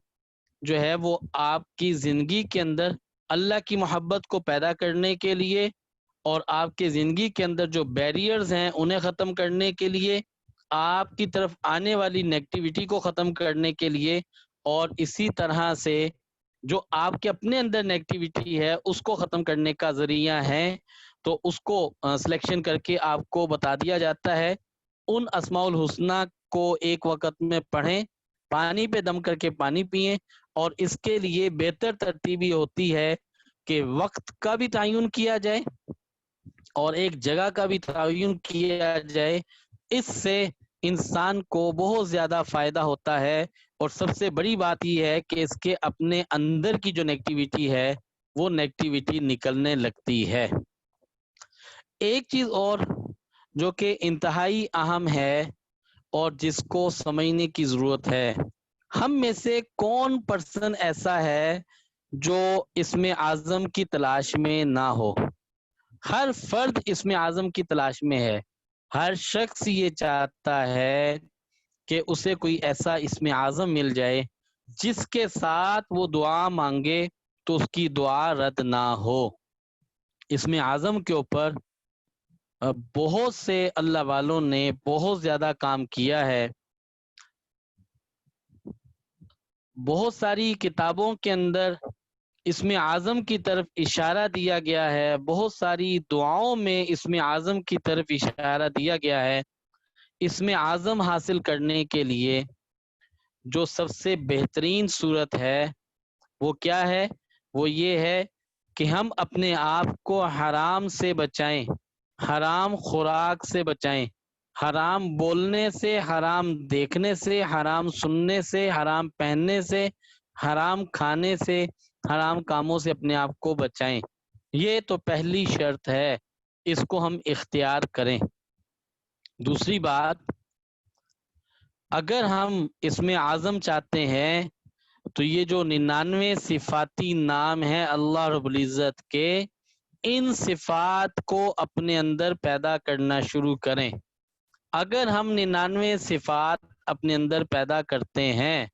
جو ہے وہ آپ کی زندگی کے اندر اللہ کی محبت کو پیدا کرنے کے لیے، اور آپ کے زندگی کے اندر جو بیریئرز ہیں انہیں ختم کرنے کے لیے، آپ کی طرف آنے والی نیگیٹیوٹی کو ختم کرنے کے لیے، اور اسی طرح سے جو آپ کے اپنے اندر نیگیٹیوٹی ہے اس کو ختم کرنے کا ذریعہ ہے، تو اس کو سلیکشن کر کے آپ کو بتا دیا جاتا ہے۔ ان اسماء الحسنہ کو ایک وقت میں پڑھیں، پانی پہ دم کر کے پانی پئیں، اور اس کے لیے بہتر ترتیب یہ ہوتی ہے کہ وقت کا بھی تعین کیا جائے اور ایک جگہ کا بھی تعین کیا جائے۔ اس سے انسان کو بہت زیادہ فائدہ ہوتا ہے، اور سب سے بڑی بات یہ ہے کہ اس کے اپنے اندر کی جو نیگیٹیوٹی ہے وہ نیگیٹیوٹی نکلنے لگتی ہے۔ ایک چیز اور جو کہ انتہائی اہم ہے اور جس کو سمجھنے کی ضرورت ہے، ہم میں سے کون پرسن ایسا ہے جو اسم اعظم کی تلاش میں نہ ہو؟ ہر فرد اسم اعظم کی تلاش میں ہے، ہر شخص یہ چاہتا ہے کہ اسے کوئی ایسا اسم اعظم مل جائے جس کے ساتھ وہ دعا مانگے تو اس کی دعا رد نہ ہو۔ اسم اعظم کے اوپر بہت سے اللہ والوں نے بہت زیادہ کام کیا ہے، بہت ساری کتابوں کے اندر اسم اعظم کی طرف اشارہ دیا گیا ہے، بہت ساری دعاؤں میں اسم اعظم کی طرف اشارہ دیا گیا ہے۔ اسم اعظم حاصل کرنے کے لیے جو سب سے بہترین صورت ہے وہ کیا ہے؟ وہ یہ ہے کہ ہم اپنے آپ کو حرام سے بچائیں، حرام خوراک سے بچائیں، حرام بولنے سے، حرام دیکھنے سے، حرام سننے سے، حرام پہننے سے، حرام کھانے سے، حرام کاموں سے اپنے آپ کو بچائیں۔ یہ تو پہلی شرط ہے، اس کو ہم اختیار کریں۔ دوسری بات، اگر ہم اسم اعظم چاہتے ہیں تو یہ جو 99 صفاتی نام ہیں اللہ رب العزت کے، ان صفات کو اپنے اندر پیدا کرنا شروع کریں۔ اگر ہم 99 صفات اپنے اندر پیدا کرتے ہیں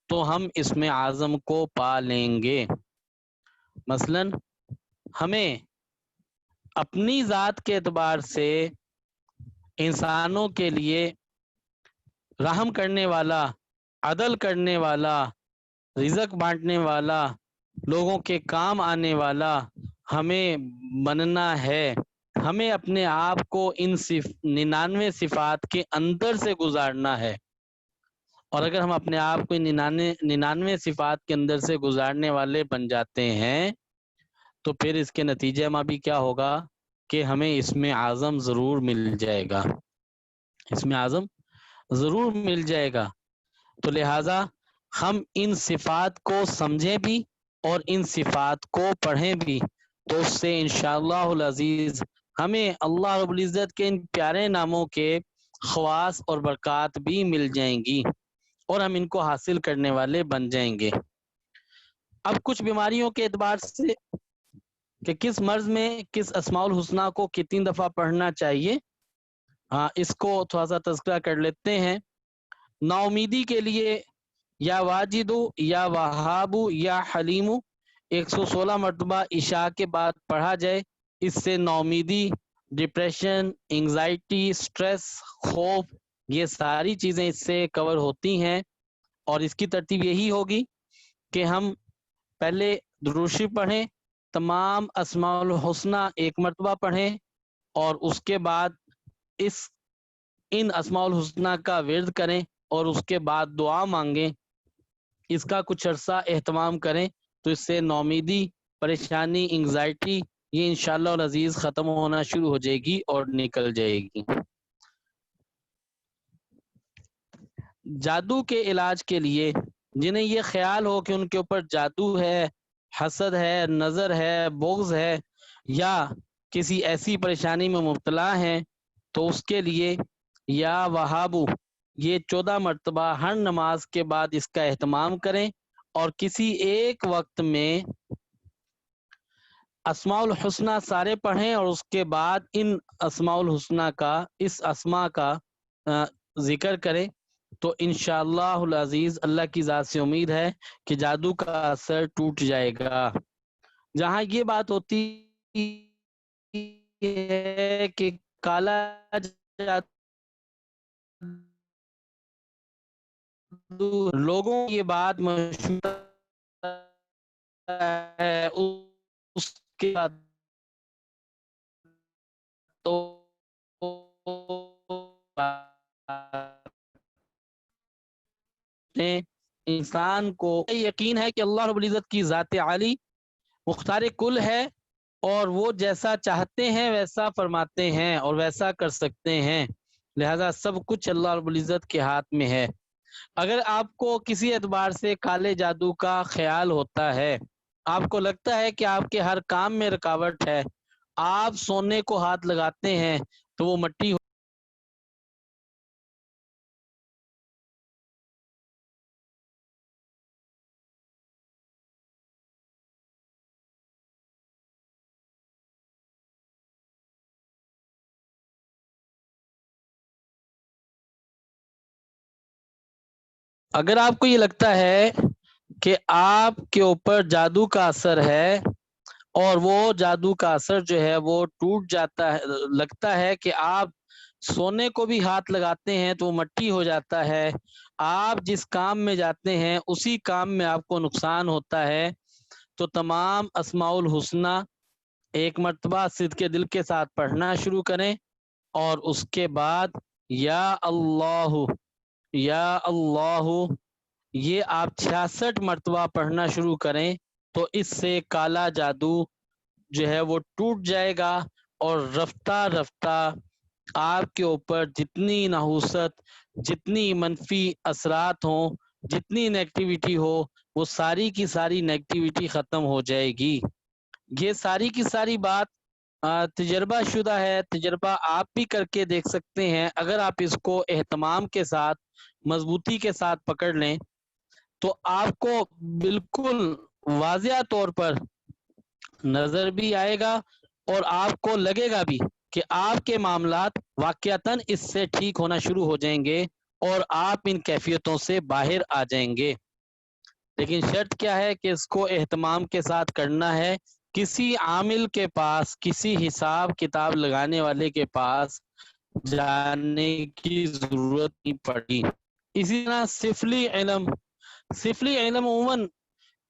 تو ہم اسم اعظم کو پا لیں گے۔ مثلا ہمیں اپنی ذات کے اعتبار سے انسانوں کے لیے رحم کرنے والا، عدل کرنے والا، رزق بانٹنے والا، لوگوں کے کام آنے والا ہمیں بننا ہے۔ ہمیں اپنے آپ کو ان 99 صفات کے اندر سے گزارنا ہے، اور اگر ہم اپنے آپ کو 99 صفات کے اندر سے گزارنے والے بن جاتے ہیں تو پھر اس کے نتیجے میں بھی کیا ہوگا کہ ہمیں اسم اعظم ضرور مل جائے گا، اسم اعظم ضرور مل جائے گا۔ تو لہٰذا ہم ان صفات کو سمجھیں بھی اور ان صفات کو پڑھیں بھی، تو اس سے انشاءاللہ العزیز ہمیں اللہ رب العزت کے ان پیارے ناموں کے خواص اور برکات بھی مل جائیں گی اور ہم ان کو حاصل کرنے والے بن جائیں گے۔ اب کچھ بیماریوں کے اعتبار سے کہ کس مرض میں کس اسماء الحسنہ کو کتنی دفعہ پڑھنا چاہیے، اس کو تھوڑا سا تذکرہ کر لیتے ہیں۔ نا امیدی کے لیے یا واجدو یا وہابو یا حلیمو 116 مرتبہ عشاء کے بعد پڑھا جائے۔ اس سے نا امیدی، ڈپریشن، انگزائٹی، سٹریس، خوف، یہ ساری چیزیں اس سے کور ہوتی ہیں۔ اور اس کی ترتیب یہی ہوگی کہ ہم پہلے درود شریف پڑھیں، تمام اسماء الحسنہ 1 مرتبہ پڑھیں، اور اس کے بعد ان اسماء الحسنہ کا ورد کریں اور اس کے بعد دعا مانگیں۔ اس کا کچھ عرصہ اہتمام کریں تو اس سے نا امیدی، پریشانی، انگزائٹی یہ انشاءاللہ العزیز ختم ہونا شروع ہو جائے گی اور نکل جائے گی۔ جادو کے علاج کے لیے جنہیں یہ خیال ہو کہ ان کے اوپر جادو ہے، حسد ہے، نظر ہے، بغض ہے، یا کسی ایسی پریشانی میں مبتلا ہیں، تو اس کے لیے یا وہابو یہ 14 مرتبہ ہر نماز کے بعد اس کا اہتمام کریں، اور کسی ایک وقت میں اسماء الحسنہ سارے پڑھیں اور اس کے بعد ان اسماء الحسنہ کا، اس اسماء کا ذکر کریں، تو انشاءاللہ العزیز اللہ کی ذات سے امید ہے کہ جادو کا اثر ٹوٹ جائے گا۔ جہاں یہ بات ہوتی ہے کہ کالا جادو لوگوں کی یہ بات مشہور ہے، اس کے بعد تو انسان کو یقین ہے کہ اللہ رب العزت کی ذات عالی مختار کل ہے، اور وہ جیسا چاہتے ہیں ویسا فرماتے ہیں اور ویسا کر سکتے ہیں، لہذا سب کچھ اللہ رب العزت کے ہاتھ میں ہے۔ اگر آپ کو کسی اعتبار سے کالے جادو کا خیال ہوتا ہے، آپ کو لگتا ہے کہ آپ کے ہر کام میں رکاوٹ ہے، آپ سونے کو ہاتھ لگاتے ہیں تو وہ مٹی اگر آپ کو یہ لگتا ہے کہ آپ کے اوپر جادو کا اثر ہے اور وہ جادو کا اثر جو ہے وہ ٹوٹ جاتا ہے، لگتا ہے کہ آپ سونے کو بھی ہاتھ لگاتے ہیں تو وہ مٹی ہو جاتا ہے، آپ جس کام میں جاتے ہیں اسی کام میں آپ کو نقصان ہوتا ہے، تو تمام اسماء الحسنہ 1 مرتبہ صدق دل کے ساتھ پڑھنا شروع کریں، اور اس کے بعد یا اللہ یا اللہ، یہ آپ 66 مرتبہ پڑھنا شروع کریں تو اس سے کالا جادو جو ہے وہ ٹوٹ جائے گا، اور رفتہ رفتہ آپ کے اوپر جتنی نحوست، جتنی منفی اثرات ہوں، جتنی نیگیٹیوٹی ہو، وہ ساری کی ساری نیگیٹیوٹی ختم ہو جائے گی۔ یہ ساری کی ساری بات تجربہ شدہ ہے، تجربہ آپ بھی کر کے دیکھ سکتے ہیں۔ اگر آپ اس کو اہتمام کے ساتھ، مضبوطی کے ساتھ پکڑ لیں تو آپ کو بالکل واضح طور پر نظر بھی آئے گا، اور آپ کو لگے گا بھی کہ آپ کے معاملات واقعتاً اس سے ٹھیک ہونا شروع ہو جائیں گے، اور آپ ان کیفیتوں سے باہر آ جائیں گے۔ لیکن شرط کیا ہے کہ اس کو اہتمام کے ساتھ کرنا ہے، کسی عامل کے پاس، کسی حساب کتاب لگانے والے کے پاس جانے کی ضرورت نہیں پڑی۔ اسی طرح سفلی علم عموماً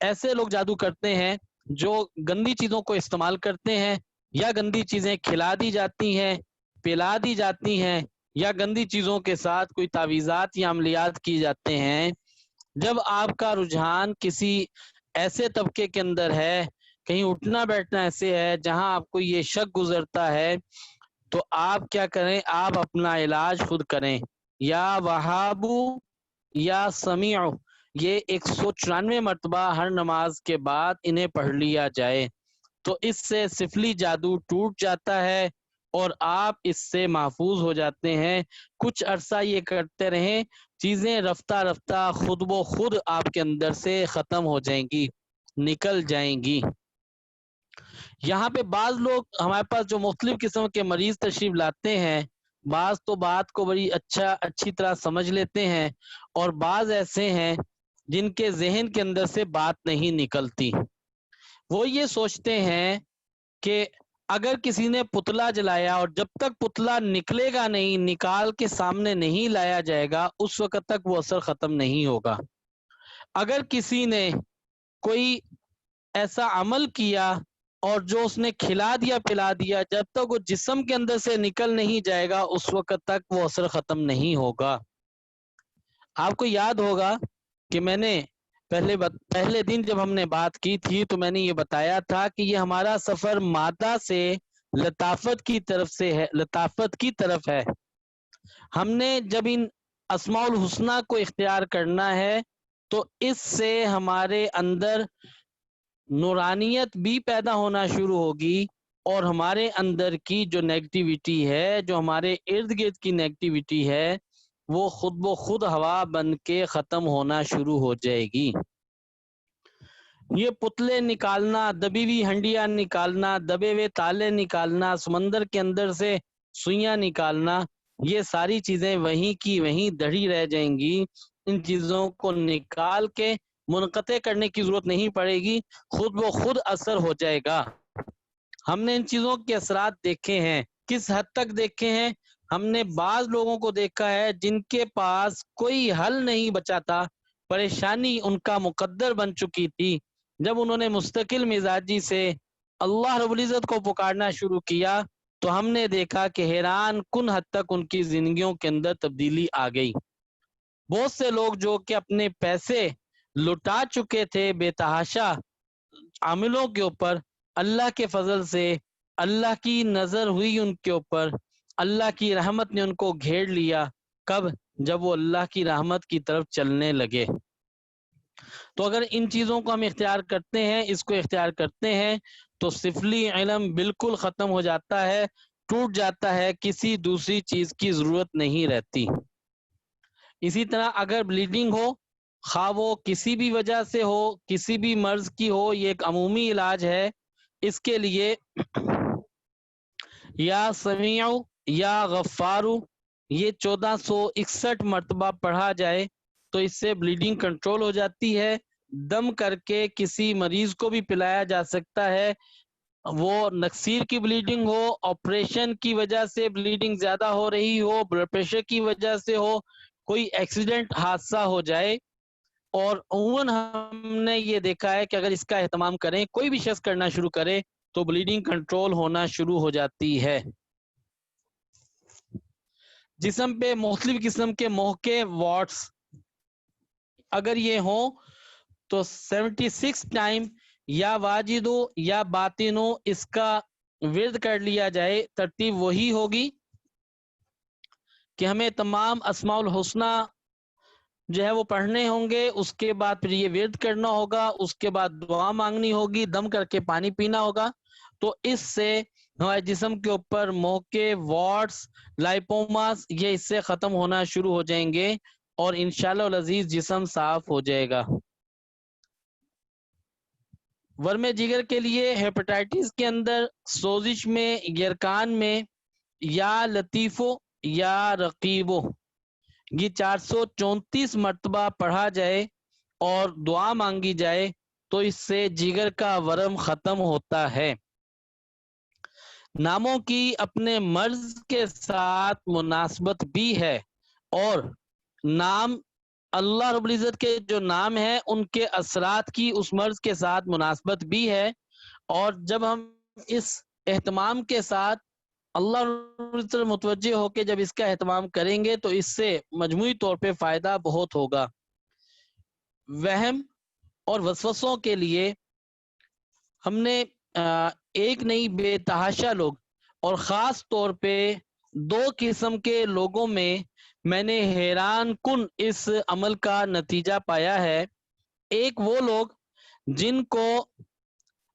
ایسے لوگ جادو کرتے ہیں جو گندی چیزوں کو استعمال کرتے ہیں، یا گندی چیزیں کھلا دی جاتی ہیں، پلا دی جاتی ہیں، یا گندی چیزوں کے ساتھ کوئی تعویذات یا عملیات کی جاتے ہیں۔ جب آپ کا رجحان کسی ایسے طبقے کے اندر ہے، کہیں اٹھنا بیٹھنا ایسے ہے جہاں آپ کو یہ شک گزرتا ہے، تو آپ کیا کریں، آپ اپنا علاج خود کریں۔ یا وہابو یا سمیع، یہ 194 مرتبہ ہر نماز کے بعد انہیں پڑھ لیا جائے تو اس سے سفلی جادو ٹوٹ جاتا ہے، اور آپ اس سے محفوظ ہو جاتے ہیں۔ کچھ عرصہ یہ کرتے رہیں، چیزیں رفتہ رفتہ خود و خود آپ کے اندر سے ختم ہو جائیں گی، نکل جائیں گی۔ یہاں پہ بعض لوگ ہمارے پاس جو مختلف قسم کے مریض تشریف لاتے ہیں، بعض تو بات کو بڑی اچھی طرح سمجھ لیتے ہیں، اور بعض ایسے ہیں جن کے ذہن کے اندر سے بات نہیں نکلتی۔ وہ یہ سوچتے ہیں کہ اگر کسی نے پتلا جلایا اور جب تک پتلا نکلے گا نہیں، نکال کے سامنے نہیں لایا جائے گا، اس وقت تک وہ اثر ختم نہیں ہوگا۔ اگر کسی نے کوئی ایسا عمل کیا اور جو اس نے کھلا دیا پلا دیا، جب تک وہ جسم کے اندر سے نکل نہیں جائے گا اس وقت تک وہ اثر ختم نہیں ہوگا۔ آپ کو یاد ہوگا کہ میں نے پہلے دن جب ہم نے بات کی تھی تو میں نے یہ بتایا تھا کہ یہ ہمارا سفر مادہ سے لطافت کی طرف ہے۔ ہم نے جب ان اسماء الحسنہ کو اختیار کرنا ہے تو اس سے ہمارے اندر نورانیت بھی پیدا ہونا شروع ہوگی، اور ہمارے اندر کی جو نیگیٹیوٹی ہے، جو ہمارے ارد گرد کی نیگیٹیوٹی ہے، وہ خود بخود ہوا بن کے ختم ہونا شروع ہو جائے گی۔ یہ پتلے نکالنا، دبی ہوئی ہنڈیاں نکالنا، دبے ہوئے تالے نکالنا، سمندر کے اندر سے سوئیاں نکالنا، یہ ساری چیزیں وہیں کی وہیں دڑھی رہ جائیں گی۔ ان چیزوں کو نکال کے منقطع کرنے کی ضرورت نہیں پڑے گی، خود بخود اثر ہو جائے گا۔ ہم نے ان چیزوں کے اثرات دیکھے ہیں۔ کس حد تک دیکھے ہیں؟ ہم نے بعض لوگوں کو دیکھا ہے جن کے پاس کوئی حل نہیں بچا تھا، پریشانی ان کا مقدر بن چکی تھی، جب انہوں نے مستقل مزاجی سے اللہ رب العزت کو پکارنا شروع کیا تو ہم نے دیکھا کہ حیران کن حد تک ان کی زندگیوں کے اندر تبدیلی آ گئی۔ بہت سے لوگ جو کہ اپنے پیسے لٹا چکے تھے بے تحاشا عاملوں کے اوپر، اللہ کے فضل سے اللہ کی نظر ہوئی ان کے اوپر، اللہ کی رحمت نے ان کو گھیر لیا۔ کب؟ جب وہ اللہ کی رحمت کی طرف چلنے لگے۔ تو اگر ان چیزوں کو ہم اختیار کرتے ہیں، اس کو اختیار کرتے ہیں، تو سفلی علم بالکل ختم ہو جاتا ہے، ٹوٹ جاتا ہے، کسی دوسری چیز کی ضرورت نہیں رہتی۔ اسی طرح اگر بلیڈنگ ہو، خواہ وہ کسی بھی وجہ سے ہو، کسی بھی مرض کی ہو، یہ ایک عمومی علاج ہے۔ اس کے لیے یا سمیع یا غفارو یہ 1461 مرتبہ پڑھا جائے تو اس سے بلیڈنگ کنٹرول ہو جاتی ہے۔ دم کر کے کسی مریض کو بھی پلایا جا سکتا ہے، وہ نکسیر کی بلیڈنگ ہو، آپریشن کی وجہ سے بلیڈنگ زیادہ ہو رہی ہو، بلڈ پریشر کی وجہ سے ہو، کوئی ایکسیڈنٹ حادثہ ہو جائے۔ اور عموماً ہم نے یہ دیکھا ہے کہ اگر اس کا اہتمام کریں، کوئی بھی شخص کرنا شروع کرے تو بلیڈنگ کنٹرول ہونا شروع ہو جاتی ہے۔ جسم پہ مختلف قسم کے موقع واٹس اگر یہ ہوں تو 76 ٹائم یا واجدو یا باطنو اس کا ورد کر لیا جائے. ترتیب وہی ہوگی کہ ہمیں تمام اسماء الحسنہ جو ہے وہ پڑھنے ہوں گے، اس کے بعد پھر یہ ورد کرنا ہوگا، اس کے بعد دعا مانگنی ہوگی، دم کر کے پانی پینا ہوگا. تو اس سے ہمارے جسم کے اوپر موقع واٹس لائپوماس یہ اس سے ختم ہونا شروع ہو جائیں گے اور انشاءاللہ العزیز جسم صاف ہو جائے گا. ورم جگر کے لیے ہیپاٹائٹس کے اندر سوزش میں یرکان میں یا لطیفو یا رقیبو یہ 434 مرتبہ پڑھا جائے اور دعا مانگی جائے تو اس سے جگر کا ورم ختم ہوتا ہے. ناموں کی اپنے مرض کے ساتھ مناسبت بھی ہے اور نام اللہ رب العزت کے جو نام ہیں ان کے اثرات کی اس مرض کے ساتھ مناسبت بھی ہے. اور جب ہم اس اہتمام کے ساتھ اللہ رب العزت متوجہ ہو کے جب اس کا اہتمام کریں گے تو اس سے مجموعی طور پہ فائدہ بہت ہوگا. وہم اور وسوسوں کے لیے ہم نے ایک نہیں بے تحاشا لوگ اور خاص طور پہ 2 قسم کے لوگوں میں نے حیران کن اس عمل کا نتیجہ پایا ہے. ایک وہ لوگ جن کو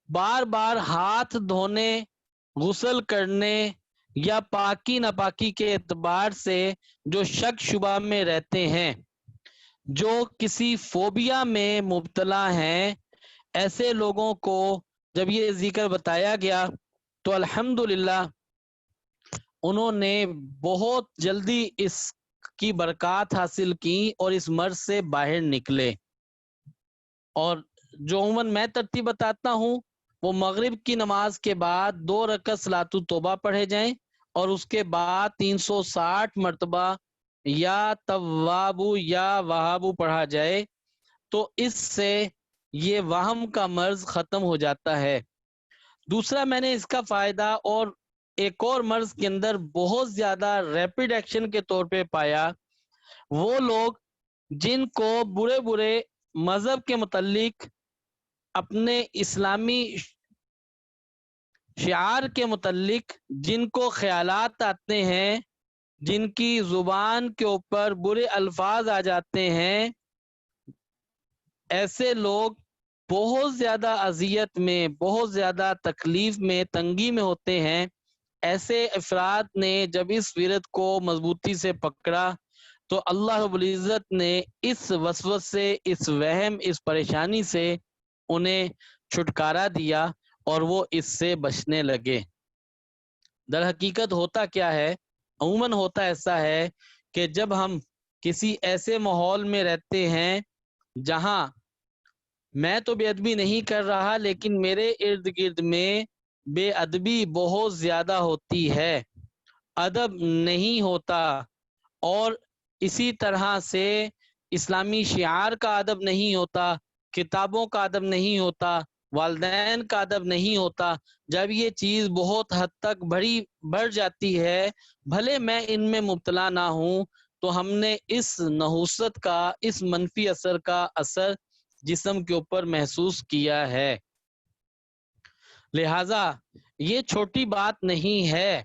بار بار ہاتھ دھونے، غسل کرنے یا پاکی ناپاکی کے اعتبار سے جو شک شبہ میں رہتے ہیں، جو کسی فوبیا میں مبتلا ہیں، ایسے لوگوں کو جب یہ ذکر بتایا گیا تو الحمدللہ انہوں نے بہت جلدی اس کی برکات حاصل کی اور اس مرض سے باہر نکلے. اور جو عموماً میں ترتیب بتاتا ہوں وہ مغرب کی نماز کے بعد 2 رکعت صلاۃ التوبہ پڑھے جائیں اور اس کے بعد 360 مرتبہ یا توابو یا وہابو پڑھا جائے تو اس سے یہ وہم کا مرض ختم ہو جاتا ہے. دوسرا میں نے اس کا فائدہ اور ایک اور مرض کے اندر بہت زیادہ ریپڈ ایکشن کے طور پہ پایا، وہ لوگ جن کو برے مذہب کے متعلق اپنے اسلامی شعار کے متعلق جن کو خیالات آتے ہیں، جن کی زبان کے اوپر برے الفاظ آ جاتے ہیں، ایسے لوگ بہت زیادہ اذیت میں، بہت زیادہ تکلیف میں، تنگی میں ہوتے ہیں. ایسے افراد نے جب اس ورد کو مضبوطی سے پکڑا تو اللہ رب العزت نے اس وسوسے، اس وہم، اس پریشانی سے انہیں چھٹکارا دیا اور وہ اس سے بچنے لگے. در حقیقت ہوتا کیا ہے؟ عموماً ہوتا ایسا ہے کہ جب ہم کسی ایسے ماحول میں رہتے ہیں جہاں میں تو بے ادبی نہیں کر رہا لیکن میرے ارد گرد میں بے ادبی بہت زیادہ ہوتی ہے، ادب نہیں ہوتا، اور اسی طرح سے اسلامی شعار کا ادب نہیں ہوتا، کتابوں کا ادب نہیں ہوتا، والدین کا ادب نہیں ہوتا. جب یہ چیز بہت حد تک بڑھ جاتی ہے، بھلے میں ان میں مبتلا نہ ہوں، تو ہم نے اس نحوست کا، اس منفی اثر کا اثر جسم کے اوپر محسوس کیا ہے. لہذا یہ چھوٹی بات نہیں ہے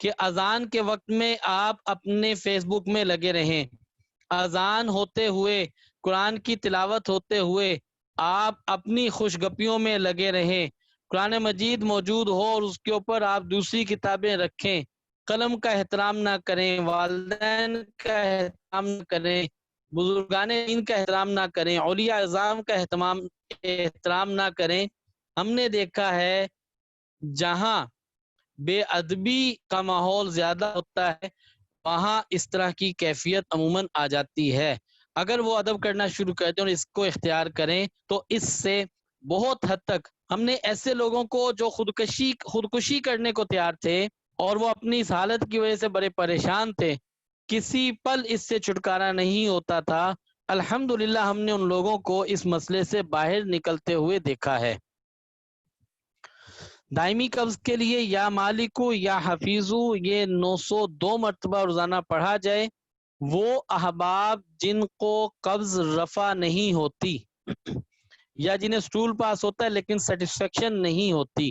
کہ اذان کے وقت میں آپ اپنے فیس بک میں لگے رہیں، اذان ہوتے ہوئے، قرآن کی تلاوت ہوتے ہوئے آپ اپنی خوشگپیوں میں لگے رہیں، قرآن مجید موجود ہو اور اس کے اوپر آپ دوسری کتابیں رکھیں، قلم کا احترام نہ کریں، والدین کا احترام نہ کریں، بزرگان دین کا احترام نہ کریں، اولیاء اعظام کا احترام نہ کریں. ہم نے دیکھا ہے جہاں بے ادبی کا ماحول زیادہ ہوتا ہے وہاں اس طرح کی کیفیت عموماً آ جاتی ہے. اگر وہ ادب کرنا شروع کر دیں اور اس کو اختیار کریں تو اس سے بہت حد تک ہم نے ایسے لوگوں کو جو خودکشی کرنے کو تیار تھے اور وہ اپنی اس حالت کی وجہ سے بڑے پریشان تھے، کسی پل اس سے چھٹکارا نہیں ہوتا تھا، الحمدللہ ہم نے ان لوگوں کو اس مسئلے سے باہر نکلتے ہوئے دیکھا ہے. دائمی قبض کے لیے یا مالکو یا حفیظو یہ 902 مرتبہ روزانہ پڑھا جائے، وہ احباب جن کو قبض رفع نہیں ہوتی یا جنہیں سٹول پاس ہوتا ہے لیکن سیٹسفیکشن نہیں ہوتی۔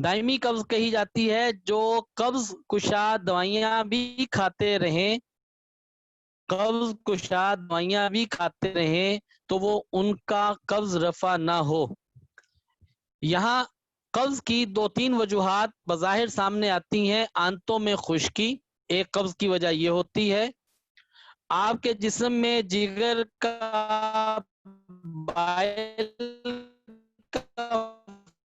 دائمی قبض کہی جاتی ہے جو قبض کشا دوائیاں بھی کھاتے رہیں، قبض کشا دوائیاں بھی کھاتے رہیں تو وہ ان کا قبض رفع نہ ہو۔ یہاں قبض کی 2-3 وجوہات بظاہر سامنے آتی ہیں۔ آنتوں میں خشکی ایک قبض کی وجہ یہ ہوتی ہے، آپ کے جسم میں جگر کا بائل کا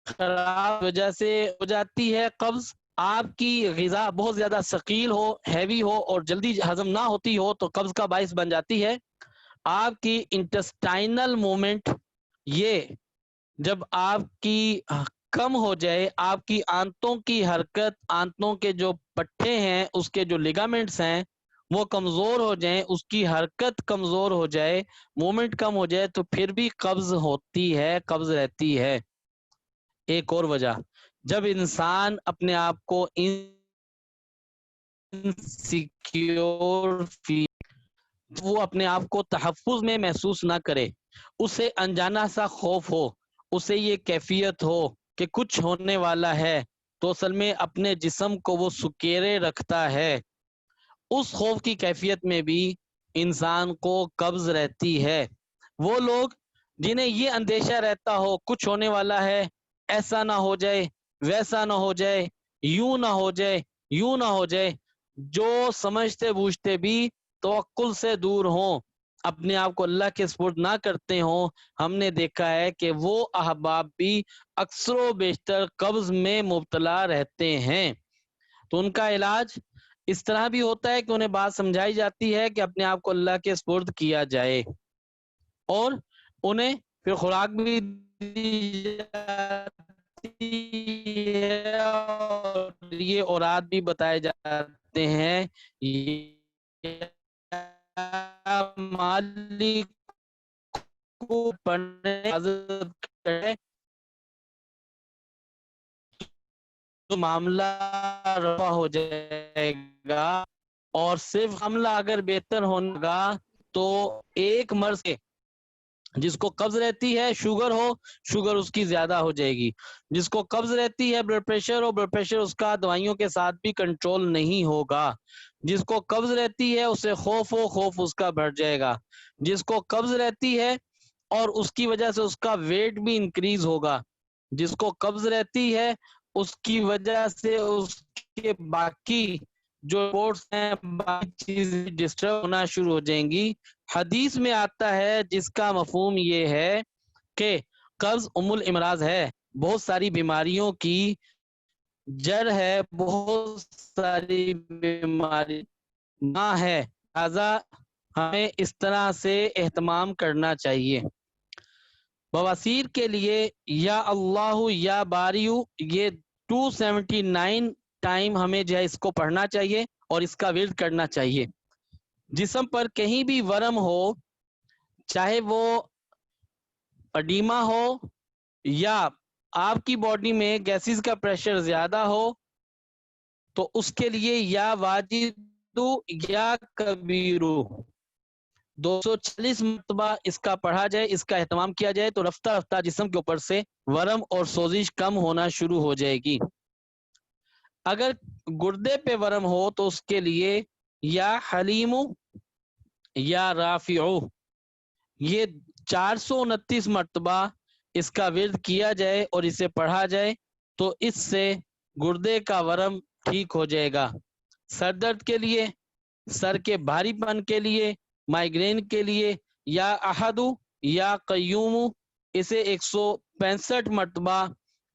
خراب وجہ سے ہو جاتی ہے قبض، آپ کی غذا بہت زیادہ ثقیل ہو، ہیوی ہو اور جلدی ہضم نہ ہوتی ہو تو قبض کا باعث بن جاتی ہے۔ آپ کی انٹسٹائنل موومنٹ یہ جب آپ کی کم ہو جائے، آپ کی آنتوں کی حرکت، آنتوں کے جو پٹھے ہیں اس کے جو لیگامنٹس ہیں وہ کمزور ہو جائیں، اس کی حرکت کمزور ہو جائے، موومنٹ کم ہو جائے تو پھر بھی قبض ہوتی ہے، قبض رہتی ہے۔ ایک اور وجہ، جب انسان اپنے آپ کو انسیکیور وہ اپنے آپ کو تحفظ میں محسوس نہ کرے، اسے انجانا سا خوف ہو، اسے یہ کیفیت ہو کہ کچھ ہونے والا ہے تو اصل میں اپنے جسم کو وہ سکیرے رکھتا ہے، اس خوف کی کیفیت میں بھی انسان کو قبض رہتی ہے۔ وہ لوگ جنہیں یہ اندیشہ رہتا ہو کچھ ہونے والا ہے، ایسا نہ ہو جائے، ویسا نہ ہو جائے، یوں نہ ہو جائے، یوں نہ ہو جائے، جو سمجھتے بوجھتے بھی توکل سے دور ہوں، اپنے آپ کو اللہ کے سپرد نہ کرتے ہوں، ہم نے دیکھا ہے کہ وہ احباب بھی اکثر و بیشتر قبض میں مبتلا رہتے ہیں۔ تو ان کا علاج اس طرح بھی ہوتا ہے کہ انہیں بات سمجھائی جاتی ہے کہ اپنے آپ کو اللہ کے سپرد کیا جائے، اور انہیں پھر خوراک بھی دی جاتی ہے اور یہ اوراد بھی بتائے جاتے ہیں، مالک کو پڑھنے حضرت کرے تو معاملہ رفع ہو جائے گا، اور صرف حملہ اگر بہتر ہوگا تو ایک مرض سے جس کو قبض رہتی ہے، شوگر ہو، شوگر اس کی زیادہ ہو جائے گی، جس کو قبض رہتی ہے بلڈ پریشر ہو، بلڈ پریشر اس کا دوائیوں کے ساتھ بھی کنٹرول نہیں ہوگا، جس کو قبض رہتی ہے اسے خوف ہو، خوف اس کا بڑھ جائے گا، جس کو قبض رہتی ہے اور اس کی وجہ سے اس کا ویٹ بھی انکریز ہوگا، جس کو قبض رہتی ہے اس کی وجہ سے اس کے باقی جو رپورٹس ہیں باقی چیزیں ڈسٹرب ہونا شروع ہو جائیں گی۔ حدیث میں آتا ہے جس کا مفہوم یہ ہے کہ قبض ام الامراض ہے، بہت ساری بیماریوں کی جڑ ہے، بہت ساری بیماری ماں ہے، لہذا ہمیں اس طرح سے اہتمام کرنا چاہیے۔ بواسیر کے لیے یا اللہ یا باریو یہ 279 ٹائم ہمیں جو ہے اس کو پڑھنا چاہیے اور اس کا ورد کرنا چاہیے۔ جسم پر کہیں بھی ورم ہو، چاہے وہ اڈیما ہو یا آپ کی باڈی میں گیسز کا پریشر زیادہ ہو، تو اس کے لیے یا واجدو یا کبیرو 240 مرتبہ اس کا پڑھا جائے، اس کا اہتمام کیا جائے تو رفتہ رفتہ جسم کے اوپر سے ورم اور سوزش کم ہونا شروع ہو جائے گی۔ اگر گردے پہ ورم ہو تو اس کے لیے یا حلیم یا رافعو یہ 429 مرتبہ اس کا ورد کیا جائے اور اسے پڑھا جائے تو اس سے گردے کا ورم ٹھیک ہو جائے گا۔ سر درد کے لیے، سر کے بھاری پن کے لیے، مائیگرین کے لیے یا احدو یا قیوم اسے 165 مرتبہ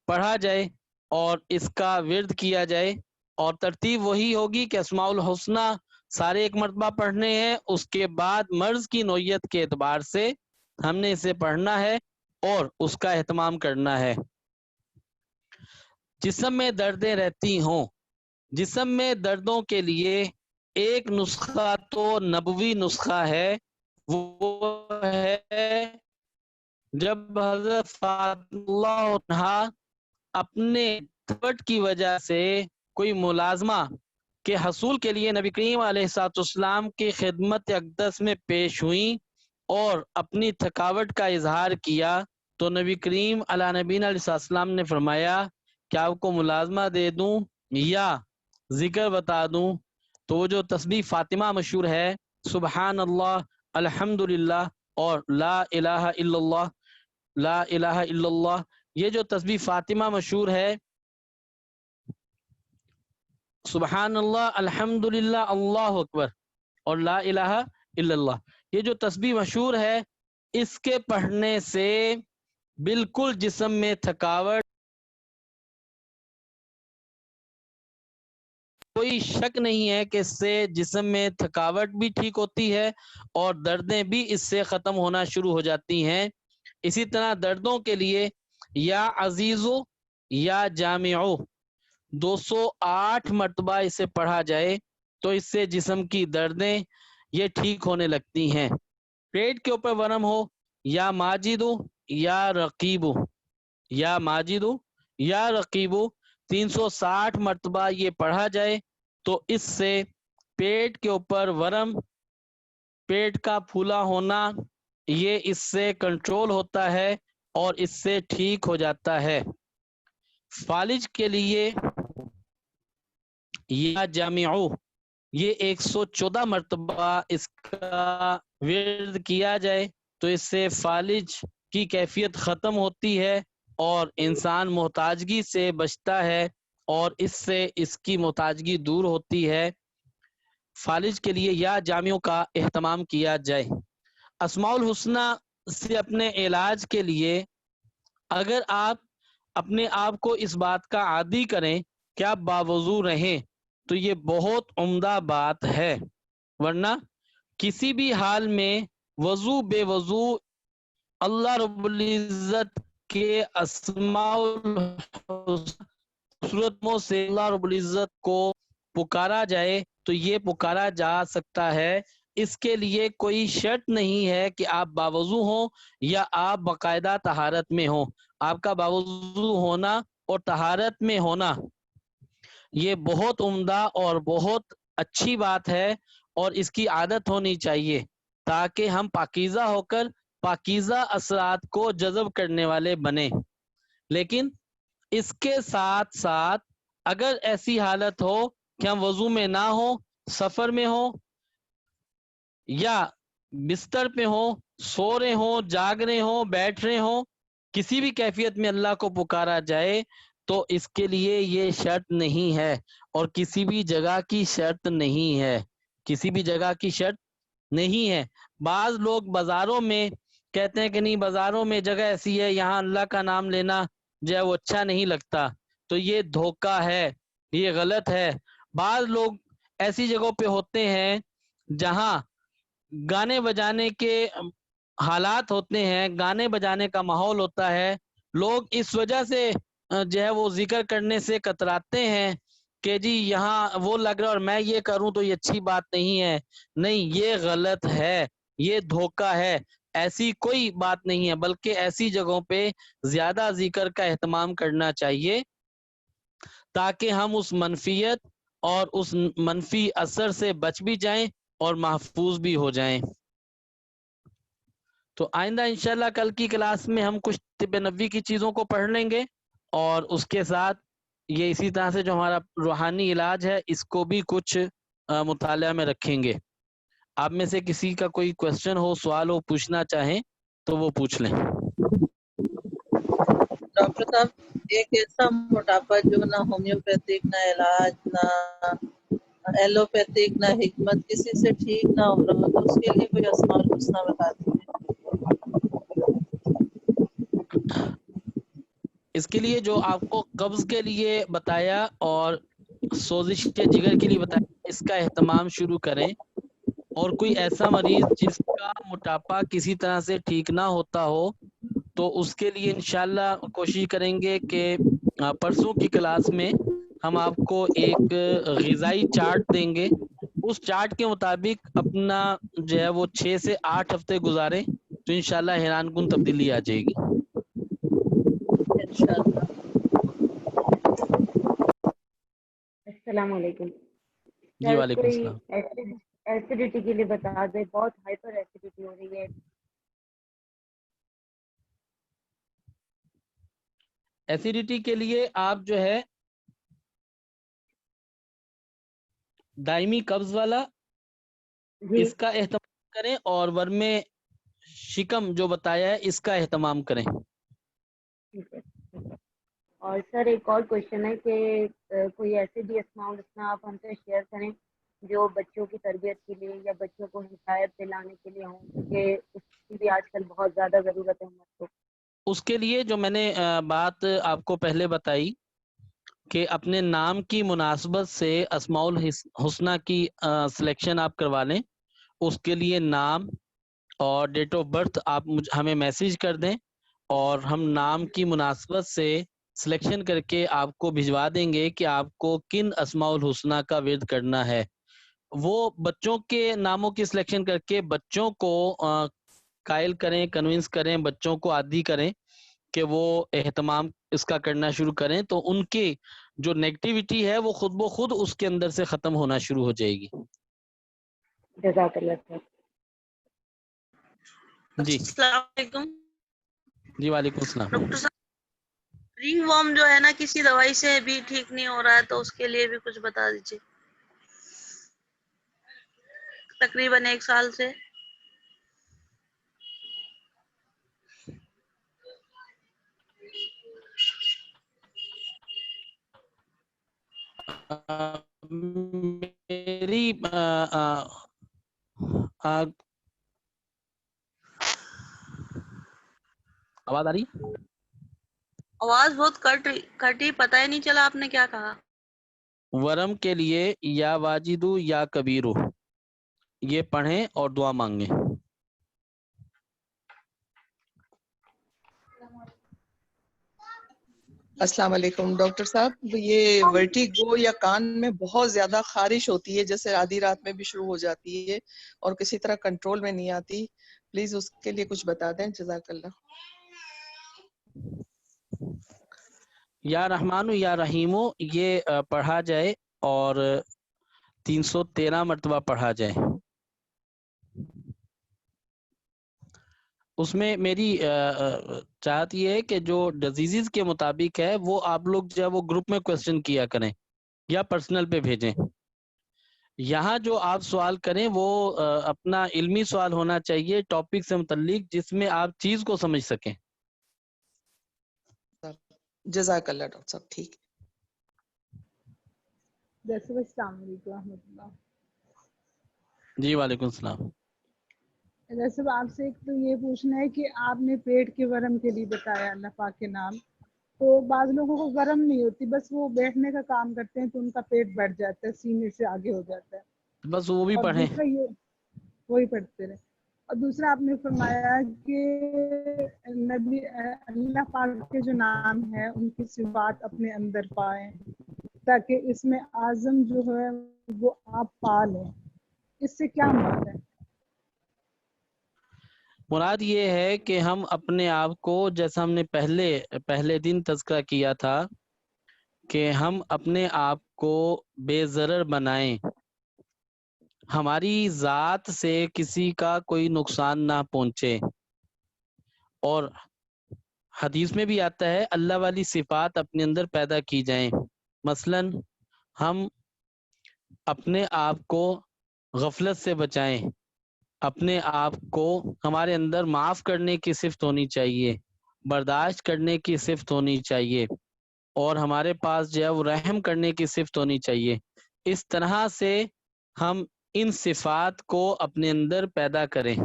پڑھا جائے اور اس کا ورد کیا جائے، اور ترتیب وہی ہوگی کہ اسماء الحسنہ سارے ایک مرتبہ پڑھنے ہیں، اس کے بعد مرض کی نوعیت کے اعتبار سے ہم نے اسے پڑھنا ہے اور اس کا اہتمام کرنا ہے۔ جسم میں دردیں رہتی ہوں، جسم میں دردوں کے لیے ایک نسخہ تو نبوی نسخہ ہے، وہ ہے جب حضرت فاطمہ اللہ عنہا اپنے تھکاوٹ کی وجہ سے کوئی ملازمہ کے حصول کے لیے نبی کریم علیہ السلام کی خدمت اقدس میں پیش ہوئیں اور اپنی تھکاوٹ کا اظہار کیا تو نبی کریم علیہ نبینا علیہ السلام نے فرمایا کہ آپ کو ملازمہ دے دوں یا ذکر بتا دوں؟ تو وہ جو تسبیح فاطمہ مشہور ہے، سبحان اللہ، الحمدللہ اور لا الہ الا اللہ، لا الہ الا اللہ، یہ جو تسبیح فاطمہ مشہور ہے، سبحان اللہ، الحمدللہ، اللہ اکبر اور لا الہ الا اللہ، یہ جو تسبیح مشہور ہے، اس کے پڑھنے سے بالکل جسم میں تھکاوٹ، کوئی شک نہیں ہے کہ اس سے جسم میں تھکاوٹ بھی ٹھیک ہوتی ہے اور دردیں بھی اس سے ختم ہونا شروع ہو جاتی ہیں۔ اسی طرح دردوں کے لیے یا عزیزو یا جامعو 208 مرتبہ اسے پڑھا جائے تو اس سے جسم کی دردیں یہ ٹھیک ہونے لگتی ہیں۔ پیٹ کے اوپر ورم ہو یا ماجدو یا رقیبو، یا ماجدو یا رقیبو 360 مرتبہ یہ پڑھا جائے تو اس سے پیٹ کے اوپر ورم، پیٹ کا پھولا ہونا، یہ اس سے کنٹرول ہوتا ہے اور اس سے ٹھیک ہو جاتا ہے۔ فالج کے لیے یا جامعو یہ 114 مرتبہ اس کا ورد کیا جائے تو اس سے فالج کی کیفیت ختم ہوتی ہے اور انسان محتاجگی سے بچتا ہے اور اس سے اس کی محتاجگی دور ہوتی ہے۔ فالج کے لیے یا جامعوں کا اہتمام کیا جائے۔ اسماء الحسنہ سے اپنے علاج کے لیے اگر آپ اپنے آپ کو اس بات کا عادی کریں کہ آپ باوضو رہیں تو یہ بہت عمدہ بات ہے، ورنہ کسی بھی حال میں وضو بے وضو اللہ رب العزت کے اسماء الحسنہ سے اللہ رب العزت کو پکارا جائے تو یہ پکارا جا سکتا ہے۔ اس کے لیے کوئی شرط نہیں ہے کہ آپ باوضو ہوں یا آپ باقاعدہ طہارت میں ہوں۔ آپ کا باوضو ہونا اور طہارت میں ہونا یہ بہت عمدہ اور بہت اچھی بات ہے اور اس کی عادت ہونی چاہیے تاکہ ہم پاکیزہ ہو کر پاکیزہ اثرات کو جذب کرنے والے بنیں۔ لیکن اس کے ساتھ ساتھ اگر ایسی حالت ہو کہ ہم وضو میں نہ ہوں، سفر میں ہوں یا بستر پہ ہوں، سو رہے ہوں، جاگ رہے ہوں، بیٹھ رہے ہوں، کسی بھی کیفیت میں اللہ کو پکارا جائے تو اس کے لیے یہ شرط نہیں ہے اور کسی بھی جگہ کی شرط نہیں ہے، کسی بھی جگہ کی شرط نہیں ہے۔ بعض لوگ بازاروں میں کہتے ہیں کہ نہیں بازاروں میں جگہ ایسی ہے یہاں اللہ کا نام لینا جو ہے وہ اچھا نہیں لگتا، تو یہ دھوکہ ہے، یہ غلط ہے۔ بعض لوگ ایسی جگہوں پہ ہوتے ہیں جہاں گانے بجانے کے حالات ہوتے ہیں، گانے بجانے کا ماحول ہوتا ہے، لوگ اس وجہ سے جو ہے وہ ذکر کرنے سے کتراتے ہیں کہ جی یہاں وہ لگ رہا ہے اور میں یہ کروں تو یہ اچھی بات نہیں ہے۔ نہیں، یہ غلط ہے، یہ دھوکہ ہے، ایسی کوئی بات نہیں ہے، بلکہ ایسی جگہوں پہ زیادہ ذکر کا اہتمام کرنا چاہیے تاکہ ہم اس منفیت اور اس منفی اثر سے بچ بھی جائیں اور محفوظ بھی ہو جائیں۔ تو آئندہ انشاءاللہ کل کی کلاس میں ہم کچھ طب نبوی کی چیزوں کو پڑھ لیں گے اور اس کے ساتھ یہ اسی طرح سے جو ہمارا روحانی علاج ہے اس کو بھی کچھ مطالعہ میں رکھیں گے۔ آپ میں سے کسی کا کوئی کوشچن ہو، سوال ہو، پوچھنا چاہیں تو وہ پوچھ لیں۔ ڈاکٹر صاحب ایک ایسا موٹاپا جو نہ ہومیوپیتھک نہ علاج نہ ایلوپیتھک نہ حکمت کسی سے ٹھیک نہ ہو رہا تو اس کے لیے کوئی اسماء الحسنہ بتا دیجیے۔ اس کے لیے جو آپ کو قبض کے لیے بتایا اور سوزش کے جگر کے لیے بتایا، اس کا اہتمام شروع کریں، اور کوئی ایسا مریض جس کا موٹاپا کسی طرح سے ٹھیک نہ ہوتا ہو تو اس کے لیے انشاءاللہ کوشش کریں گے کہ پرسوں کی کلاس میں ہم آپ کو ایک غذائی چارٹ دیں گے، اس چارٹ کے مطابق اپنا جو ہے وہ 6 سے 8 ہفتے گزاریں تو انشاءاللہ حیران کن تبدیلی آ جائے گی۔ انشاءاللہ السلام علیکم. جی وعلیکم کوئی السلام. ایسیڈیٹی کے لیے بتا دیں, بہت ہائپر ایسیڈیٹی ہو رہی ہے. ایسیڈیٹی کے لیے آپ جو ہے دائمی قبض والا جی اس کا اہتمام کریں, اور ورم شکم جو بتایا ہے اس کا اہتمام کریں. ٹھیک ہے. اور سر ایک اور کوشچن ہے کہ کوئی ایسے بھی اسماء الحسنی آپ ہم سے شیئر کریں جو بچوں کی تربیت کے لیے یا بچوں کو ہدایت دلانے کے لیے ہوں, کیونکہ اس کی بھی آج کل بہت زیادہ ضرورت ہے ہم کو. اس کے لیے جو میں نے بات آپ کو پہلے بتائی کہ اپنے نام کی مناسبت سے اسماء الحسنی کی سلیکشن آپ کروا لیں. اس کے لیے نام اور ڈیٹ آف برتھ آپ ہمیں میسیج کر دیں, اور ہم نام کی مناسبت سے سلیکشن کر کے آپ کو بھجوا دیں گے کہ آپ کو کن اسماء الحسنی کا ورد کرنا ہے. وہ بچوں کے ناموں کی سلیکشن کر کے بچوں کو قائل کریں, کنونس کریں, بچوں کو عادی کریں کہ وہ اہتمام اس کا کرنا شروع کریں, تو ان کی جو نیگیٹیوٹی ہے وہ خود بخود اس کے اندر سے ختم ہونا شروع ہو جائے گی. جزاک اللہ خیر. جی السلام علیکم. جی وعلیکم السلام. ڈاکٹر صاحب رنگ وارم جو ہے نا کسی دوائی سے بھی ٹھیک نہیں ہو رہا ہے, تو اس کے لیے بھی کچھ بتا دیجیے. تقریباً 1 سال سے. میری آواز آ رہی؟ آواز بہت کٹی, پتہ ہی نہیں چلا آپ نے کیا کہا. ورم کے لیے یا واجدو یا کبیرو یہ پڑھیں اور دعا مانگیں. السلام علیکم ڈاکٹر صاحب. یہ ورٹیگو یا کان میں بہت زیادہ خارش ہوتی ہے, جیسے آدھی رات میں بھی شروع ہو جاتی ہے اور کسی طرح کنٹرول میں نہیں آتی, پلیز اس کے لیے کچھ بتا دیں, جزاک اللہ. یا رحمانو یا رحیمو یہ پڑھا جائے اور 313 مرتبہ پڑھا جائے. اس میں میری چاہت یہ ہے کہ جو ڈیزیزز کے مطابق ہے وہ آپ لوگ جو ہے وہ گروپ میں کوسچن کیا کریں یا پرسنل پہ بھیجیں. یہاں جو آپ سوال کریں وہ اپنا علمی سوال ہونا چاہیے ٹاپک سے متعلق, جس میں آپ چیز کو سمجھ سکیں. جزاک اللہ ڈاکٹر صاحب. ٹھیک. السلام علیکم ورحمۃ اللہ. جی وعلیکم السلام. صاحب آپ سے ایک تو یہ پوچھنا ہے کہ آپ نے پیٹ کے ورم کے لیے بتایا اللہ پاک کے نام, تو بعض لوگوں کو ورم نہیں ہوتی, بس وہ بیٹھنے کا کام کرتے ہیں تو ان کا پیٹ بڑھ جاتا ہے, سینے سے آگے ہو جاتا ہے. بس وہ بھی اور پڑھیں. دوسرا یہ وہی پڑھتے رہے. اور دوسرا آپ نے فرمایا کہ نبی اللہ پاک کے جو نام ہے ان کی صفات اپنے اندر پائیں تاکہ اس میں اعظم جو ہے وہ آپ پا لیں. اس سے کیا مراد ہے؟ مراد یہ ہے کہ ہم اپنے آپ کو, جیسا ہم نے پہلے دن تذکرہ کیا تھا, کہ ہم اپنے آپ کو بے ضرر بنائیں, ہماری ذات سے کسی کا کوئی نقصان نہ پہنچے. اور حدیث میں بھی آتا ہے اللہ والی صفات اپنے اندر پیدا کی جائیں. مثلا ہم اپنے آپ کو غفلت سے بچائیں, اپنے آپ کو ہمارے اندر معاف کرنے کی صفت ہونی چاہیے, برداشت کرنے کی صفت ہونی چاہیے, اور ہمارے پاس جو ہے وہ رحم کرنے کی صفت ہونی چاہیے. اس طرح سے ہم ان صفات کو اپنے اندر پیدا کریں,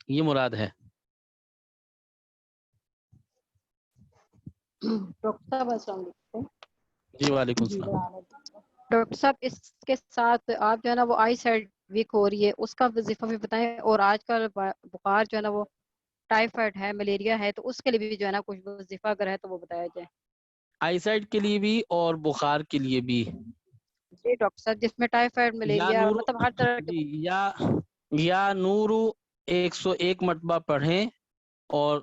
یہ مراد ہے. ڈاکٹر صاحب السلام علیکم. جی وعلیکم السلام. ڈاکٹر صاحب اس کے ساتھ آپ جو ہے نا وہ آئی سائڈ ویک ہو رہی ہے, اس کا وظیفہ بھی بتائیں, اور آج کل بخار جو ہے نا وہ ٹائیفائڈ ہے, ملیریا ہے, تو اس کے لیے بھی جو ہے نا کچھ وظیفہ اگر ہے تو وہ بتایا جائے. آئی سائڈ کے لیے بھی اور بخار کے لیے بھی. جی ڈاکٹر صاحب, جس میں ٹائیفائڈ یا ملیریا نور مطلب ہر طرح کے. جی یا نور 101 مرتبہ پڑھیں اور